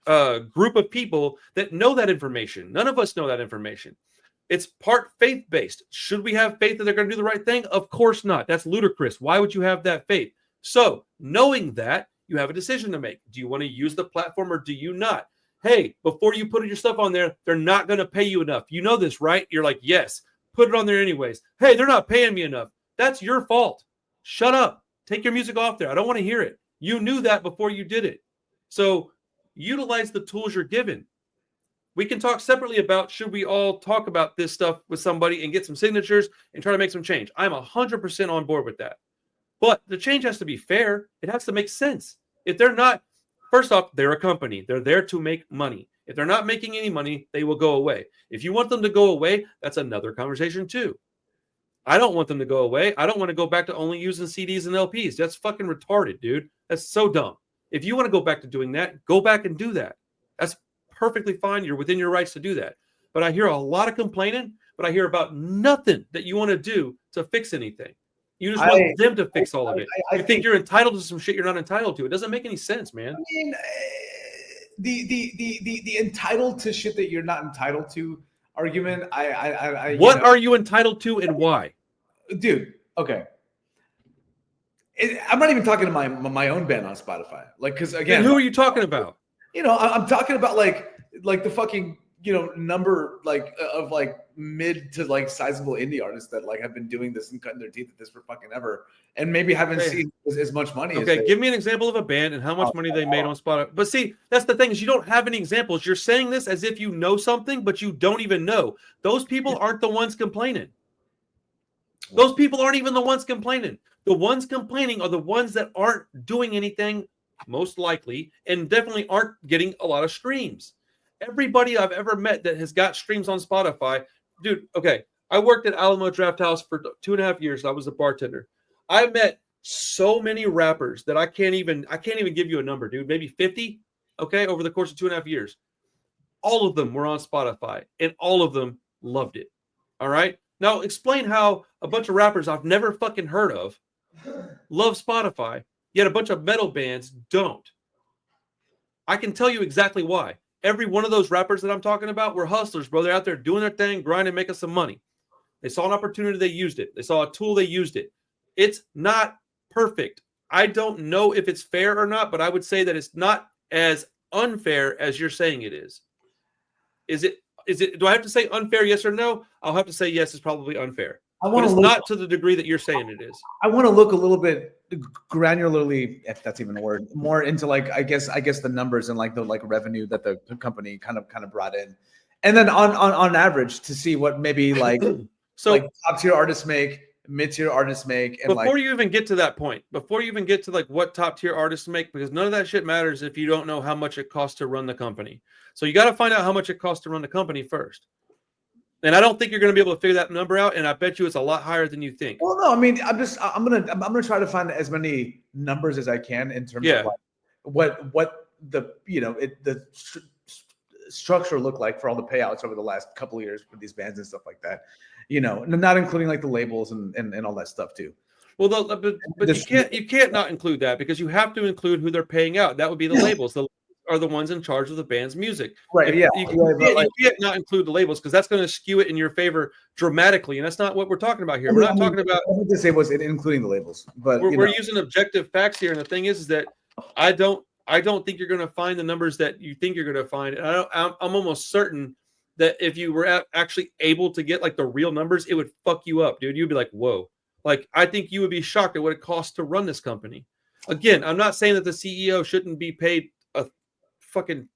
[SPEAKER 1] group of people that know that information. None of us know that information. It's part faith-based. Should we have faith that they're going to do the right thing? Of course not. That's ludicrous. Why would you have that faith? So knowing that, you have a decision to make. Do you want to use the platform or do you not? Hey, before you put your stuff on there, they're not going to pay you enough. You know this, right? You're like, yes. Put it on there anyways. Hey, they're not paying me enough. That's your fault. Shut up. Take your music off there. I don't want to hear it. You knew that before you did it. So utilize the tools you're given. We can talk separately about should we all talk about this stuff with somebody and get some signatures and try to make some change. I'm 100% on board with that. But the change has to be fair. It has to make sense. If they're not, first off, they're a company. They're there to make money. If they're not making any money, they will go away. If you want them to go away, that's another conversation too. I don't want them to go away. I don't want to go back to only using CDs and LPs. That's fucking retarded, dude. That's so dumb. If you want to go back to doing that, go back and do that. That's perfectly fine. You're within your rights to do that. But I hear a lot of complaining, but I hear about nothing that you want to do to fix anything. You just want them to fix all of it. You think you're entitled to some shit you're not entitled to. It doesn't make any sense, man.
[SPEAKER 2] I mean, the entitled to shit that you're not entitled to argument.
[SPEAKER 1] What are you entitled to and why?
[SPEAKER 2] Dude, okay. I'm not even talking to my own band on Spotify. Like, because again,
[SPEAKER 1] then who are you talking about?
[SPEAKER 2] I'm talking about like the fucking number like of like mid to like sizable indie artists that like have been doing this and cutting their teeth at this for fucking ever, and maybe haven't seen as much money.
[SPEAKER 1] Okay, give me an example of a band and how much money they made on Spotify. But see, that's the thing is you don't have any examples. You're saying this as if you know something, but you don't even know. Those people aren't the ones complaining. Those people aren't even the ones complaining. The ones complaining are the ones that aren't doing anything, most likely, and definitely aren't getting a lot of streams. Everybody I've ever met that has got streams on Spotify, dude, okay, I worked at Alamo Draft House for 2.5 years. I was a bartender. I met so many rappers that I can't even give you a number, dude. Maybe 50, okay, over the course of 2.5 years. All of them were on Spotify, and all of them loved it. All right? Now, explain how a bunch of rappers I've never fucking heard of love Spotify, yet a bunch of metal bands don't. I can tell you exactly why. Every one of those rappers that I'm talking about were hustlers, bro. They're out there doing their thing, grinding, making some money. They saw an opportunity, they used it. They saw a tool, they used it. It's not perfect. I don't know if it's fair or not, but I would say that it's not as unfair as you're saying it is. Is it? Do I have to say unfair, yes or no? I'll have to say yes, it's probably unfair. But it's not to the degree that you're saying it is.
[SPEAKER 2] I want to look a little bit granularly, if that's even a word, more into like I guess the numbers and like the revenue that the company kind of brought in, and then on average to see what maybe like
[SPEAKER 1] so
[SPEAKER 2] like top tier artists make, mid tier artists make, and
[SPEAKER 1] before you even get to that point, before you even get to like what top tier artists make, because none of that shit matters if you don't know how much it costs to run the company. So you got to find out how much it costs to run the company first. And I don't think you're going to be able to figure that number out. And I bet you it's a lot higher than you think.
[SPEAKER 2] Well, no, I mean, I'm gonna try to find as many numbers as I can in terms of like what the the structure looked like for all the payouts over the last couple of years for these bands and stuff like that. Not including like the labels and all that stuff too.
[SPEAKER 1] Well, but you can't not include that because you have to include who they're paying out. That would be the labels. The are the ones in charge of the band's music.
[SPEAKER 2] Right.
[SPEAKER 1] You can't not include the labels because that's going to skew it in your favor dramatically. And that's not what we're talking about here. We're not talking about.
[SPEAKER 2] I to say was including the labels, but
[SPEAKER 1] we're using objective facts here. And the thing is that I don't think you're going to find the numbers that you think you're going to find. And I'm almost certain that if you were actually able to get like the real numbers, it would fuck you up, dude. You'd be like, whoa. Like, I think you would be shocked at what it costs to run this company. Again, I'm not saying that the CEO shouldn't be paid a fucking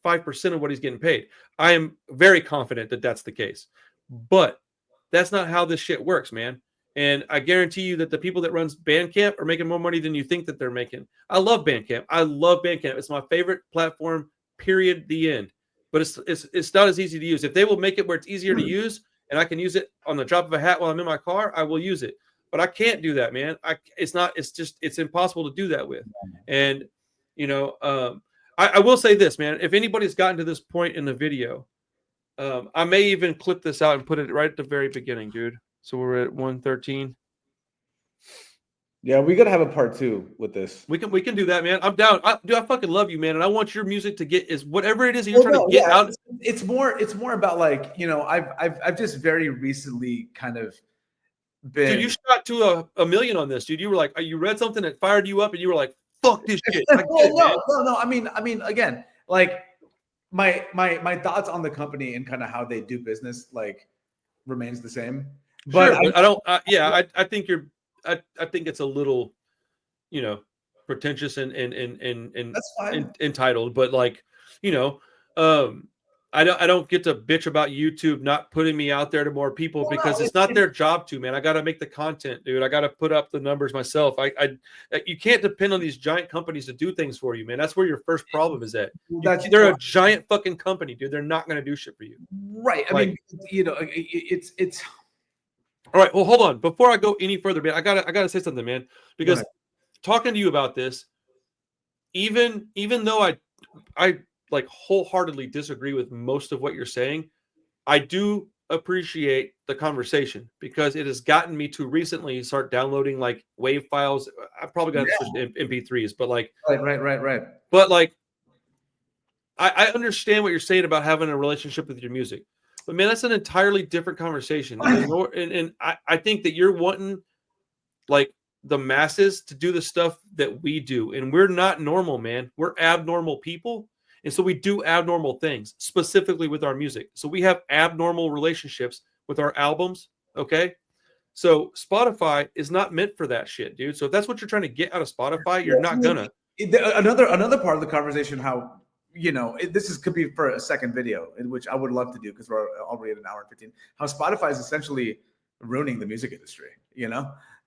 [SPEAKER 1] 5% of what he's getting paid. I am very confident that that's the case, but that's not how this shit works, man. And I guarantee you that the people that runs Bandcamp are making more money than you think that they're making. I love Bandcamp. It's my favorite platform, period, the end. But it's not as easy to use. If they will make it where it's easier to use and I can use it on the drop of a hat while I'm in my car, I will use it. But I can't do that, man. It's impossible to do that with. And, I will say this, man. If anybody's gotten to this point in the video, I may even clip this out and put it right at the very beginning, dude. So we're at 113.
[SPEAKER 2] Yeah, we gotta have a part 2 with this.
[SPEAKER 1] We can do that, man. I'm down. I fucking love you, man, and I want your music to get is whatever it is that you're trying to get out.
[SPEAKER 2] It's more about like I've just very recently kind of been.
[SPEAKER 1] Dude, you shot to a million on this, dude. You were like, you read something that fired you up, and you were like, "Fuck this shit."
[SPEAKER 2] No. I mean, again, like my thoughts on the company and kind of how they do business like remains the same. But
[SPEAKER 1] sure, I don't. I think I think it's a little, pretentious and
[SPEAKER 2] that's fine.
[SPEAKER 1] entitled, but like, I don't get to bitch about YouTube not putting me out there to more people because it's not their job to, man. I got to make the content, dude. I got to put up the numbers myself. You can't depend on these giant companies to do things for you, man. That's where your first problem is at. They're a giant fucking company, dude. They're not going to do shit for you.
[SPEAKER 2] Right. I mean, it's
[SPEAKER 1] all right. Well, hold on. Before I go any further, man, I gotta say something, man, because talking to you about this, even though I like wholeheartedly disagree with most of what you're saying, I do appreciate the conversation because it has gotten me to recently start downloading like WAV files. I probably got to switch to MP3s, but like
[SPEAKER 2] right.
[SPEAKER 1] But like, I understand what you're saying about having a relationship with your music, but man, that's an entirely different conversation. And I think that you're wanting like the masses to do the stuff that we do, and we're not normal, man. We're abnormal people. And so we do abnormal things, specifically with our music. So we have abnormal relationships with our albums, okay? So Spotify is not meant for that shit, dude. So if that's what you're trying to get out of Spotify, you're not gonna.
[SPEAKER 2] Another part of the conversation, how, could be for a second video, in which I would love to do because we're already at an hour and 15, how Spotify is essentially ruining the music industry,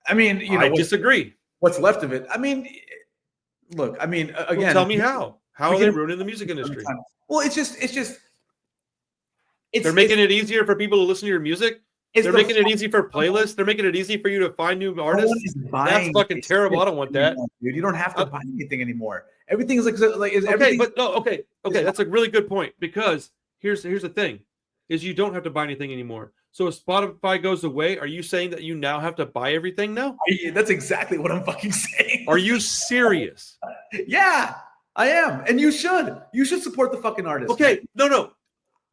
[SPEAKER 2] I mean,
[SPEAKER 1] I disagree.
[SPEAKER 2] What's left of it. I mean, look, again.
[SPEAKER 1] Well, tell me how. How are they ruining the music industry?
[SPEAKER 2] Well, it's just
[SPEAKER 1] they're making it easier for people to listen to your music. They're making it easy for playlists. They're making it easy for you to find new artists. That's fucking terrible. I don't want that,
[SPEAKER 2] dude. You don't have to buy anything anymore. Everything is
[SPEAKER 1] okay. That's a really good point, because here's the thing, is you don't have to buy anything anymore. So if Spotify goes away, are you saying that you now have to buy everything now?
[SPEAKER 2] That's exactly what I'm fucking saying.
[SPEAKER 1] Are you serious?
[SPEAKER 2] Yeah. I am, and you should. You should support the fucking artist.
[SPEAKER 1] Okay, no,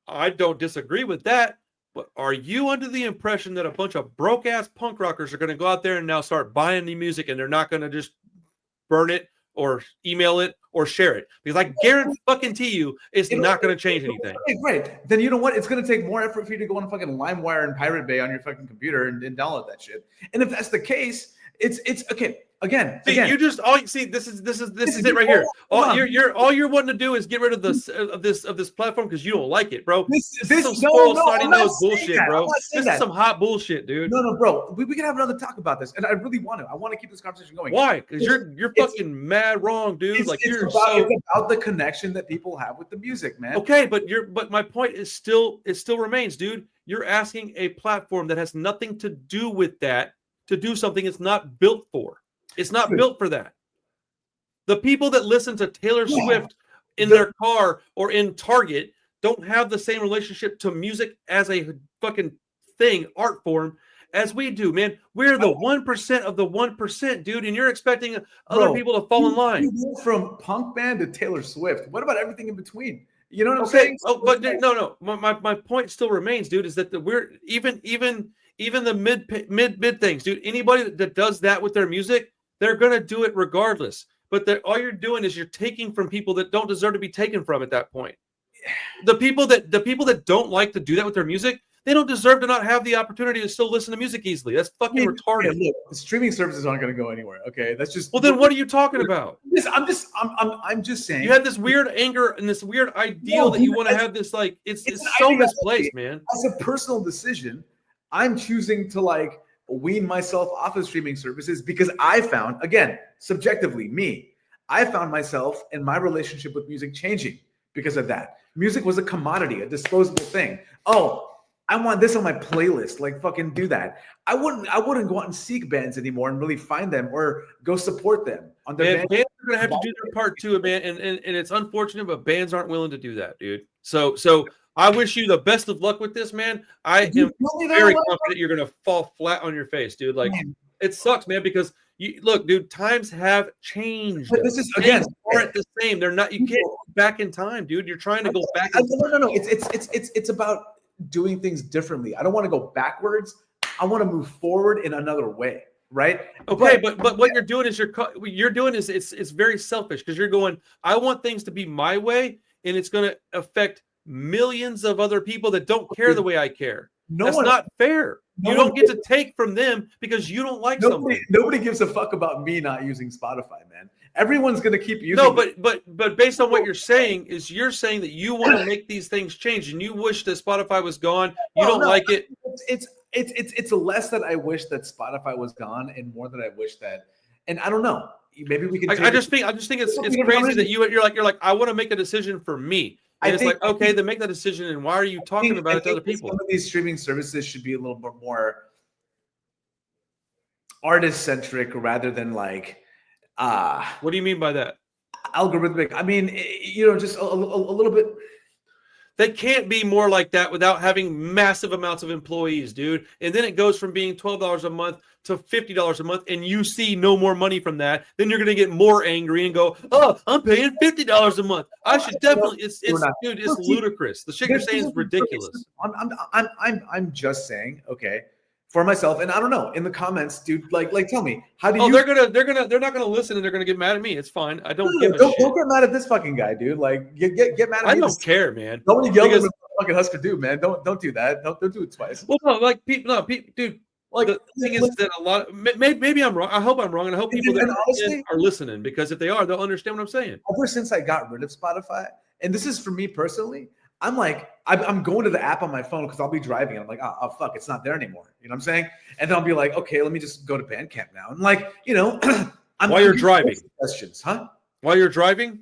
[SPEAKER 1] I don't disagree with that. But are you under the impression that a bunch of broke ass punk rockers are going to go out there and now start buying the music, and they're not going to just burn it or email it or share it? Because I guarantee you, it's not going to change anything.
[SPEAKER 2] Right. Then you know what? It's going to take more effort for you to go on fucking LimeWire and Pirate Bay on your fucking computer and download that shit. And if that's the case, it's okay. Again,
[SPEAKER 1] you just this is it right here. All you're wanting to do is get rid of this platform because you don't like it, bro. This is some spoiled snotty nose bullshit, bro. This is some hot bullshit, dude.
[SPEAKER 2] No, bro. We can have another talk about this, and I really want to. I want to keep this conversation going.
[SPEAKER 1] Why? Because you're fucking mad wrong, dude.
[SPEAKER 2] It's about the connection that people have with the music, man.
[SPEAKER 1] Okay, but my point is still remains, dude. You're asking a platform that has nothing to do with that to do something it's not built for. It's not built for that. The people that listen to Taylor Swift in their car or in Target don't have the same relationship to music as a fucking thing, art form, as we do, man. We're the 1% of the 1%, dude, and you're expecting other people to fall in line.
[SPEAKER 2] You go from punk band to Taylor Swift. What about everything in between? You know what I'm saying?
[SPEAKER 1] Oh, but no. My point still remains, dude, is that we're even the mid things, dude. Anybody that does that with their music, they're gonna do it regardless. But all you're doing is you're taking from people that don't deserve to be taken from at that point. The people that don't like to do that with their music, they don't deserve to not have the opportunity to still listen to music easily. That's fucking retarded.
[SPEAKER 2] Look, the streaming services aren't going to go anywhere. Okay, that's just.
[SPEAKER 1] Well, then what are you talking about?
[SPEAKER 2] I'm just saying.
[SPEAKER 1] You had this weird anger and this weird ideal that you want to have this like it's so misplaced, man.
[SPEAKER 2] As a personal decision, I'm choosing to wean myself off of streaming services because I found, again, subjectively, I found myself and my relationship with music changing because of that. Music was a commodity, a disposable thing. Oh, I want this on my playlist. Fucking do that. I wouldn't go out and seek bands anymore and really find them or go support them on their
[SPEAKER 1] bands are gonna have to do their part too, man. And it's unfortunate, but bands aren't willing to do that, dude. So I wish you the best of luck with this, man. I am very confident you're going to fall flat on your face, dude. It sucks, man, because look, dude, times have changed.
[SPEAKER 2] But this is, again,
[SPEAKER 1] aren't the same. They're not. You can't go back in time, dude. You're trying to go back.
[SPEAKER 2] No. It's about doing things differently. I don't want to go backwards. I want to move forward in another way, right?
[SPEAKER 1] Okay, but what you're doing is it's very selfish because you're going, I want things to be my way, and it's going to affect millions of other people that don't care the way I care. That's not fair. You don't get to take from them because you don't like something.
[SPEAKER 2] Nobody gives a fuck about me not using Spotify, man. Everyone's going to keep using.
[SPEAKER 1] No, but based on what you're saying that you want to make these things change, and you wish that Spotify was gone. You don't like it.
[SPEAKER 2] It's less that I wish that Spotify was gone, and more that I wish that. And I don't know. Maybe we can.
[SPEAKER 1] I just think it's crazy that you're like I want to make a decision for me. And it's like, okay, then make that decision. And why are you talking about it to other people?
[SPEAKER 2] Some of these streaming services should be a little bit more artist centric rather than like.
[SPEAKER 1] What do you mean by that?
[SPEAKER 2] Algorithmic. I mean, just a little bit.
[SPEAKER 1] They can't be more like that without having massive amounts of employees, dude. And then it goes from being $12 a month to $50 a month, and you see no more money from that. Then you're going to get more angry and go, "Oh, I'm paying $50 a month. I should definitely." It's ludicrous. The shit you're saying is ridiculous.
[SPEAKER 2] I'm just saying, okay, for myself, and I don't know in the comments, dude. Like, tell me, how do you?
[SPEAKER 1] Oh, they're not gonna listen, and they're gonna get mad at me. It's fine. I don't give a shit.
[SPEAKER 2] Don't get mad at this fucking guy, dude. Like, get mad at me.
[SPEAKER 1] I don't care, man.
[SPEAKER 2] Don't yell at fucking Husker dude, man. Don't do that. Don't do it twice.
[SPEAKER 1] Well, no, like people, dude. Like the thing is that a lot. Maybe I'm wrong. I hope I'm wrong, and I hope people that honestly are listening, because if they are, they'll understand what I'm saying.
[SPEAKER 2] Ever since I got rid of Spotify, and this is for me personally, I'm like, I'm going to the app on my phone because I'll be driving and I'm like, oh fuck, it's not there anymore. You know what I'm saying? And then I'll be like, okay, let me just go to Bandcamp now. And like,
[SPEAKER 1] while you're driving,
[SPEAKER 2] questions, huh?
[SPEAKER 1] While you're driving,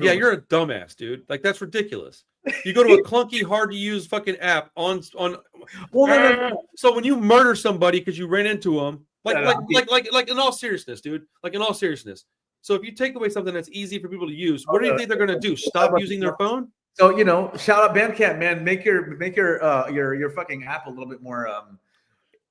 [SPEAKER 1] yeah, you're a dumbass, dude. Like that's ridiculous. You go to a clunky, hard to use fucking app on. No. So when you murder somebody because you ran into them, like in all seriousness, dude. Like in all seriousness. So if you take away something that's easy for people to use, what do you think they're gonna do? Stop using their phone?
[SPEAKER 2] So shout out Bandcamp, man. Make your fucking app a little bit more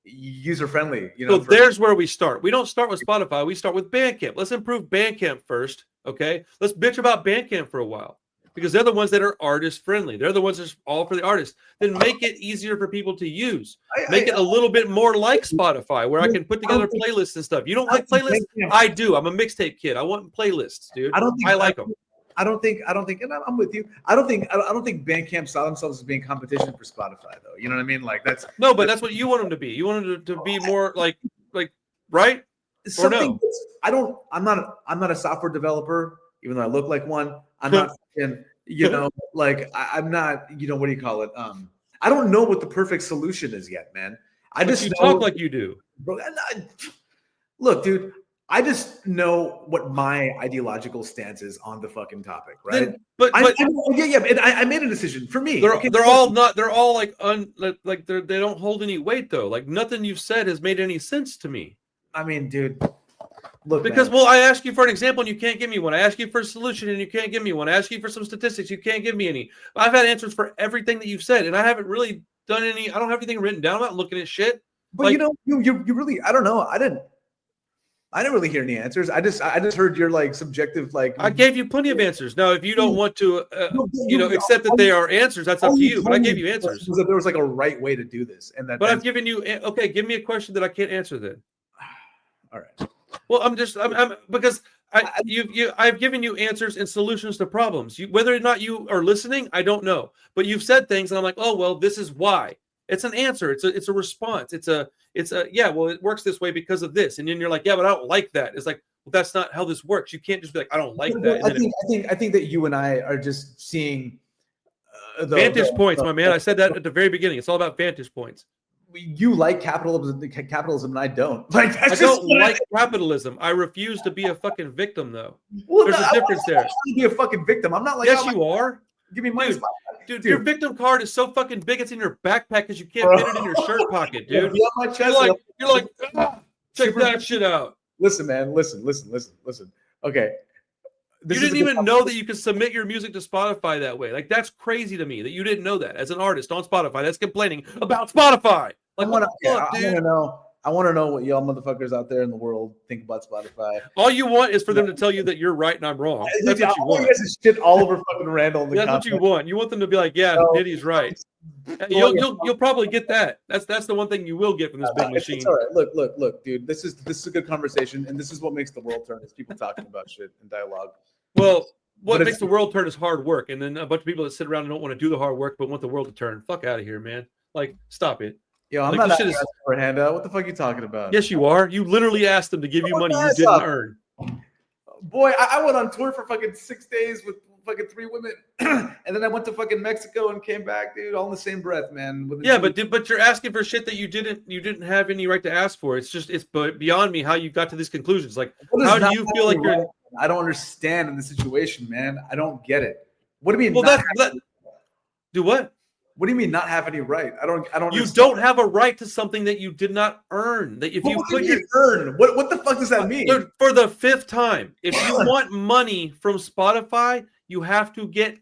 [SPEAKER 2] user friendly.
[SPEAKER 1] So there's where we start. We don't start with Spotify. We start with Bandcamp. Let's improve Bandcamp first, okay? Let's bitch about Bandcamp for a while because they're the ones that are artist friendly. They're the ones that's all for the artists. Then make it easier for people to use. Make it a little bit more like Spotify, where I can put together playlists and stuff. You don't like playlists? I do. I'm a mixtape kid. I want playlists, dude. I like them.
[SPEAKER 2] I don't think, and I'm with you. I don't think Bandcamp saw themselves as being competition for Spotify, though. You know what I mean? Like but
[SPEAKER 1] that's what you want them to be. You want them to be more like, right?
[SPEAKER 2] Something. Or no? I'm not a software developer, even though I look like one. I'm not, I'm not, what do you call it? I don't know what the perfect solution is yet, man.
[SPEAKER 1] You talk like you do,
[SPEAKER 2] bro. Look, dude. I just know what my ideological stance is on the fucking topic, right? I made a decision for me.
[SPEAKER 1] They're all like they don't hold any weight though. Like nothing you've said has made any sense to me.
[SPEAKER 2] I mean, dude, look.
[SPEAKER 1] Because I ask you for an example and you can't give me one. I ask you for a solution and you can't give me one. I ask you for some statistics, you can't give me any. I've had answers for everything that you've said, and I haven't really done any. I don't have anything written down. I'm not looking at shit.
[SPEAKER 2] But you really, I don't know. I didn't really hear any answers. I just heard your like subjective like.
[SPEAKER 1] I gave you plenty of answers. Now, if you don't want to, accept that they are answers, that's up to you. But I gave you answers.
[SPEAKER 2] Was that there was like a right way to do this, and that.
[SPEAKER 1] I've given you. Okay, give me a question that I can't answer then.
[SPEAKER 2] All right.
[SPEAKER 1] Well, I'm because I've given you answers and solutions to problems. Whether or not you are listening, I don't know. But you've said things, and I'm like, oh well, this is why. It's an answer. It's a response. It's a well, it works this way because of this. And then you're like, yeah, but I don't like that. It's like, well, that's not how this works. You can't just be like, I don't like that.
[SPEAKER 2] I think that you and I are just seeing
[SPEAKER 1] vantage points, my man. I said that at the very beginning. It's all about vantage points.
[SPEAKER 2] You like capitalism, and I don't. Like
[SPEAKER 1] I don't like capitalism. I refuse to be a fucking victim, though. Well, there's a difference there.
[SPEAKER 2] To be a fucking victim. I'm not like.
[SPEAKER 1] Yes, you are.
[SPEAKER 2] Give me money.
[SPEAKER 1] Dude, your victim card is so fucking big it's in your backpack because you can't fit it in your shirt pocket, dude. You're like, check that shit out.
[SPEAKER 2] Listen, man. Listen. Okay.
[SPEAKER 1] You didn't even know that you could submit your music to Spotify that way. Like that's crazy to me that you didn't know that as an artist on Spotify that's complaining about Spotify. Like,
[SPEAKER 2] I want to know what y'all motherfuckers out there in the world think about Spotify.
[SPEAKER 1] All you want is for them to tell you that you're right and I'm wrong. That's what you want.
[SPEAKER 2] Shit all over fucking Randall.
[SPEAKER 1] That's what you want. You want them to be like, yeah, Nitty's right. You'll probably get that. That's the one thing you will get from this big machine.
[SPEAKER 2] It's all right. Look, dude. This is a good conversation, and this is what makes the world turn. Is people talking about shit and dialogue.
[SPEAKER 1] Well, what makes the world turn is hard work, and then a bunch of people that sit around and don't want to do the hard work but want the world to turn. Fuck out of here, man. Like, stop it.
[SPEAKER 2] Yo, I'm not asking for a handout. What the fuck are you talking about?
[SPEAKER 1] Yes, you are. You literally asked them to give you money you didn't earn.
[SPEAKER 2] boy, I went on tour for fucking 6 days with fucking 3 women, and then I went to fucking Mexico and came back, dude, all in the same breath, man.
[SPEAKER 1] Yeah, but you're asking for shit that you didn't have any right to ask for. It's beyond me how you got to these conclusions. Like, how do you feel like you're?
[SPEAKER 2] Right? I don't understand in the situation, man. I don't get it. What do you mean?
[SPEAKER 1] Well, do what?
[SPEAKER 2] What do you mean not have any right? I don't.
[SPEAKER 1] You
[SPEAKER 2] understand.
[SPEAKER 1] don't have a right to something that you did not earn. That if you put your
[SPEAKER 2] earn, what the fuck does that mean?
[SPEAKER 1] Dude, for the 5th time, if you want money from Spotify, you have to get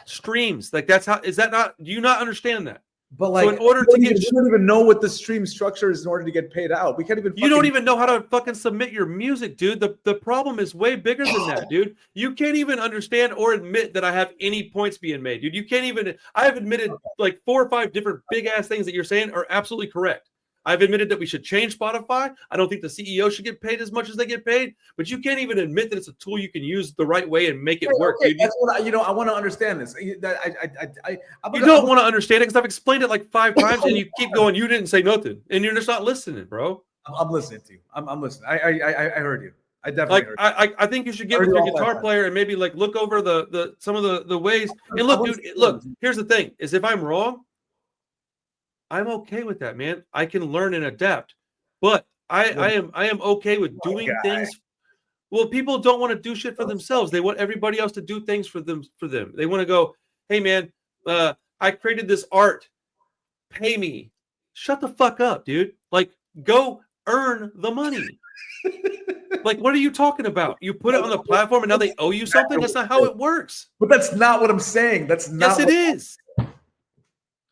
[SPEAKER 1] streams. Like that's how. Is that not? Do you not understand that?
[SPEAKER 2] But like,
[SPEAKER 1] so in order to get,
[SPEAKER 2] we don't even know what the stream structure is in order to get paid out. We can't even.
[SPEAKER 1] You don't even know how to fucking submit your music, dude. The problem is way bigger than that, dude. You can't even understand or admit that I have any points being made, dude. You can't even. I have admitted like 4 or 5 different big ass things that you're saying are absolutely correct. I've admitted that we should change Spotify. I don't think the CEO should get paid as much as they get paid, but you can't even admit that it's a tool you can use the right way and make it work.
[SPEAKER 2] Okay,
[SPEAKER 1] dude.
[SPEAKER 2] that's what I want to understand this.
[SPEAKER 1] You don't want to understand it because I've explained it like 5 times, and you keep going. You didn't say nothing, and you're just not listening, bro.
[SPEAKER 2] I'm listening to you. I'm listening. I heard you. I definitely heard you.
[SPEAKER 1] I think you should get with your guitar player and maybe like look over the some of the ways. And look, dude, look. Here's the thing: is if I'm wrong, I'm okay with that, man. I can learn and adapt, but I am okay with doing things. Well, people don't want to do shit for themselves. They want everybody else to do things for them. They want to go, hey, man, I created this art. Pay me. Shut the fuck up, dude. Like, go earn the money. Like, what are you talking about? You put it on the platform and now they owe you something? That's not how it works.
[SPEAKER 2] But that's not what I'm saying. That's not.
[SPEAKER 1] Yes, it is.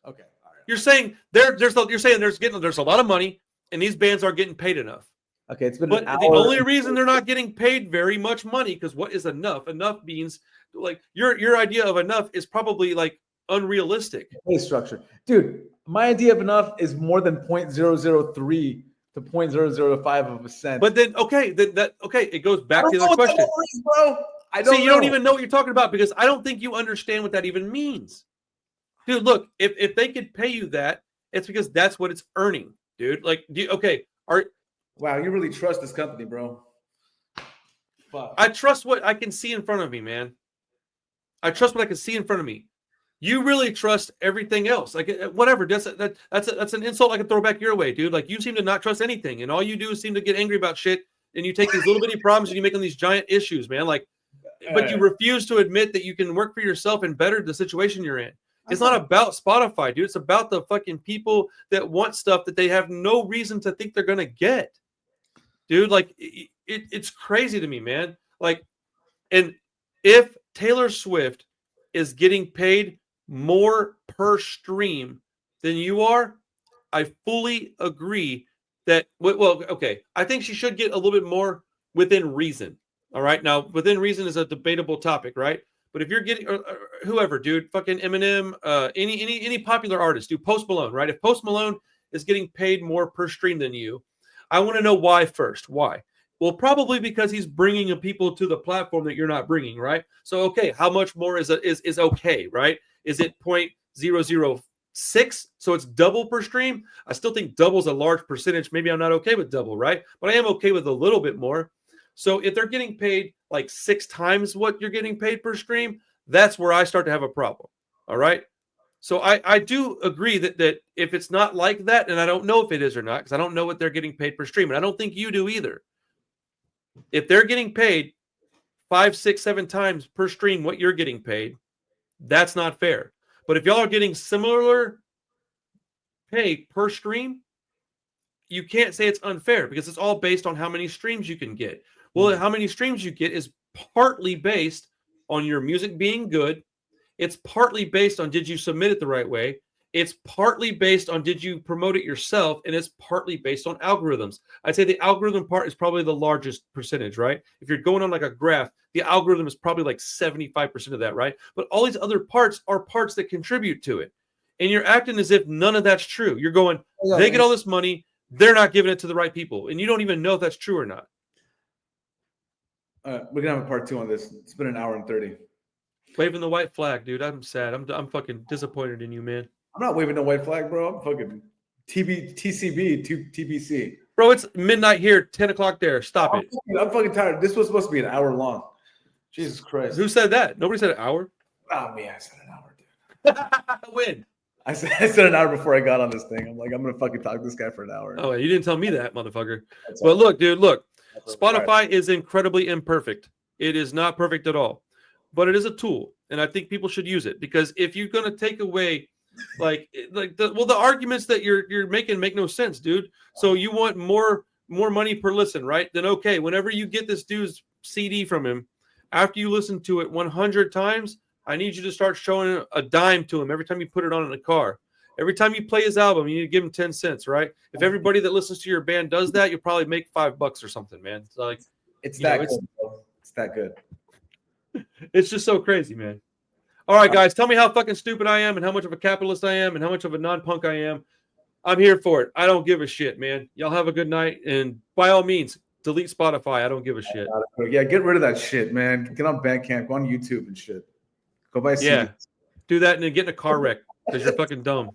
[SPEAKER 2] Okay.
[SPEAKER 1] You're saying there's a lot of money and these bands aren't getting paid enough.
[SPEAKER 2] Okay, it's been.
[SPEAKER 1] But the only reason they're not getting paid very much money, because what is enough? Enough means like your idea of enough is probably like unrealistic.
[SPEAKER 2] Pay structure, dude. My idea of enough is more than 0.003 to 0.005 of a cent.
[SPEAKER 1] But then it goes back to the other question,
[SPEAKER 2] bro. I don't.
[SPEAKER 1] See, you don't even know what you're talking about because I don't think you understand what that even means. Dude, look, if they could pay you that, it's because that's what it's earning, dude. Like,
[SPEAKER 2] wow, you really trust this company, bro.
[SPEAKER 1] Fuck. I trust what I can see in front of me, man. I trust what I can see in front of me. You really trust everything else. Like, whatever. That's an insult I can throw back your way, dude. Like, you seem to not trust anything, and all you do is seem to get angry about shit, and you take these little bitty problems and you make them these giant issues, man. Like, but you refuse to admit that you can work for yourself and better the situation you're in. It's not about Spotify, dude. It's about the fucking people that want stuff that they have no reason to think they're going to get. Dude, like, it's crazy to me, man. Like, and if Taylor Swift is getting paid more per stream than you are, I fully agree that, well, okay, I think she should get a little bit more within reason. All right. Now, within reason is a debatable topic, right? But if you're getting whoever, dude, fucking Eminem, any popular artist, do Post Malone, right? If Post Malone is getting paid more per stream than you, I want to know why first. Why? Well, probably because he's bringing people to the platform that you're not bringing, right? So, okay, how much more is okay, right? Is it 0.006? So it's double per stream. I still think double is a large percentage. Maybe I'm not okay with double, right? But I am okay with a little bit more. So if they're getting paid like 6 times what you're getting paid per stream, that's where I start to have a problem. All right. So I do agree that if it's not like that, and I don't know if it is or not, because I don't know what they're getting paid per stream, and I don't think you do either. If they're getting paid 5, 6, 7 times per stream what you're getting paid, that's not fair. But if y'all are getting similar pay per stream, you can't say it's unfair because it's all based on how many streams you can get. Well, how many streams you get is partly based on your music being good. It's partly based on did you submit it the right way. It's partly based on did you promote it yourself, and it's partly based on algorithms. I'd say the algorithm part is probably the largest percentage, right? If you're going on like a graph, the algorithm is probably like 75% of that, right? But all these other parts are parts that contribute to it. And you're acting as if none of that's true. You're going, they get all this money, they're not giving it to the right people. And you don't even know if that's true or not.
[SPEAKER 2] We're gonna have a part 2 on this. It's been an hour and 30.
[SPEAKER 1] Waving the white flag, dude. I'm sad. I'm fucking disappointed in you, man.
[SPEAKER 2] I'm not waving no white flag, bro. I'm fucking TCB, TBC.
[SPEAKER 1] Bro, it's midnight here, 10 o'clock there. Stop it.
[SPEAKER 2] I'm fucking tired. This was supposed to be an hour long. Jesus Christ.
[SPEAKER 1] Who said that? Nobody said an hour.
[SPEAKER 2] Oh, man, I said an hour, dude.
[SPEAKER 1] When?
[SPEAKER 2] I said an hour before I got on this thing. I'm like, I'm going to fucking talk to this guy for an hour.
[SPEAKER 1] Oh, you didn't tell me that, motherfucker.
[SPEAKER 2] That's
[SPEAKER 1] But
[SPEAKER 2] all.
[SPEAKER 1] look, dude, look.
[SPEAKER 2] That's all.
[SPEAKER 1] Spotify is incredibly imperfect. It is not perfect at all, but it is a tool, and I think people should use it, because if you're going to take away, the arguments that you're making make no sense, dude. So you want more money per listen, right? Then okay, whenever you get this dude's CD from him, after you listen to it 100 times, I need you to start showing a dime to him every time you put it on in the car. Every time you play his album, you need to give him 10 cents, right? If everybody that listens to your band does that, you'll probably make $5 or something, man. It's like
[SPEAKER 2] It's that good. It's that good.
[SPEAKER 1] it's just so crazy, man. All right, guys, tell me how fucking stupid I am and how much of a capitalist I am and how much of a non-punk I am. I'm here for it. I don't give a shit, man. Y'all have a good night, and by all means, delete Spotify. I don't give a shit.
[SPEAKER 2] Yeah, get rid of that shit, man. Get on Bandcamp, go on YouTube and shit. Go buy CDs.
[SPEAKER 1] Yeah, do that and then get in a car wreck because you're fucking dumb.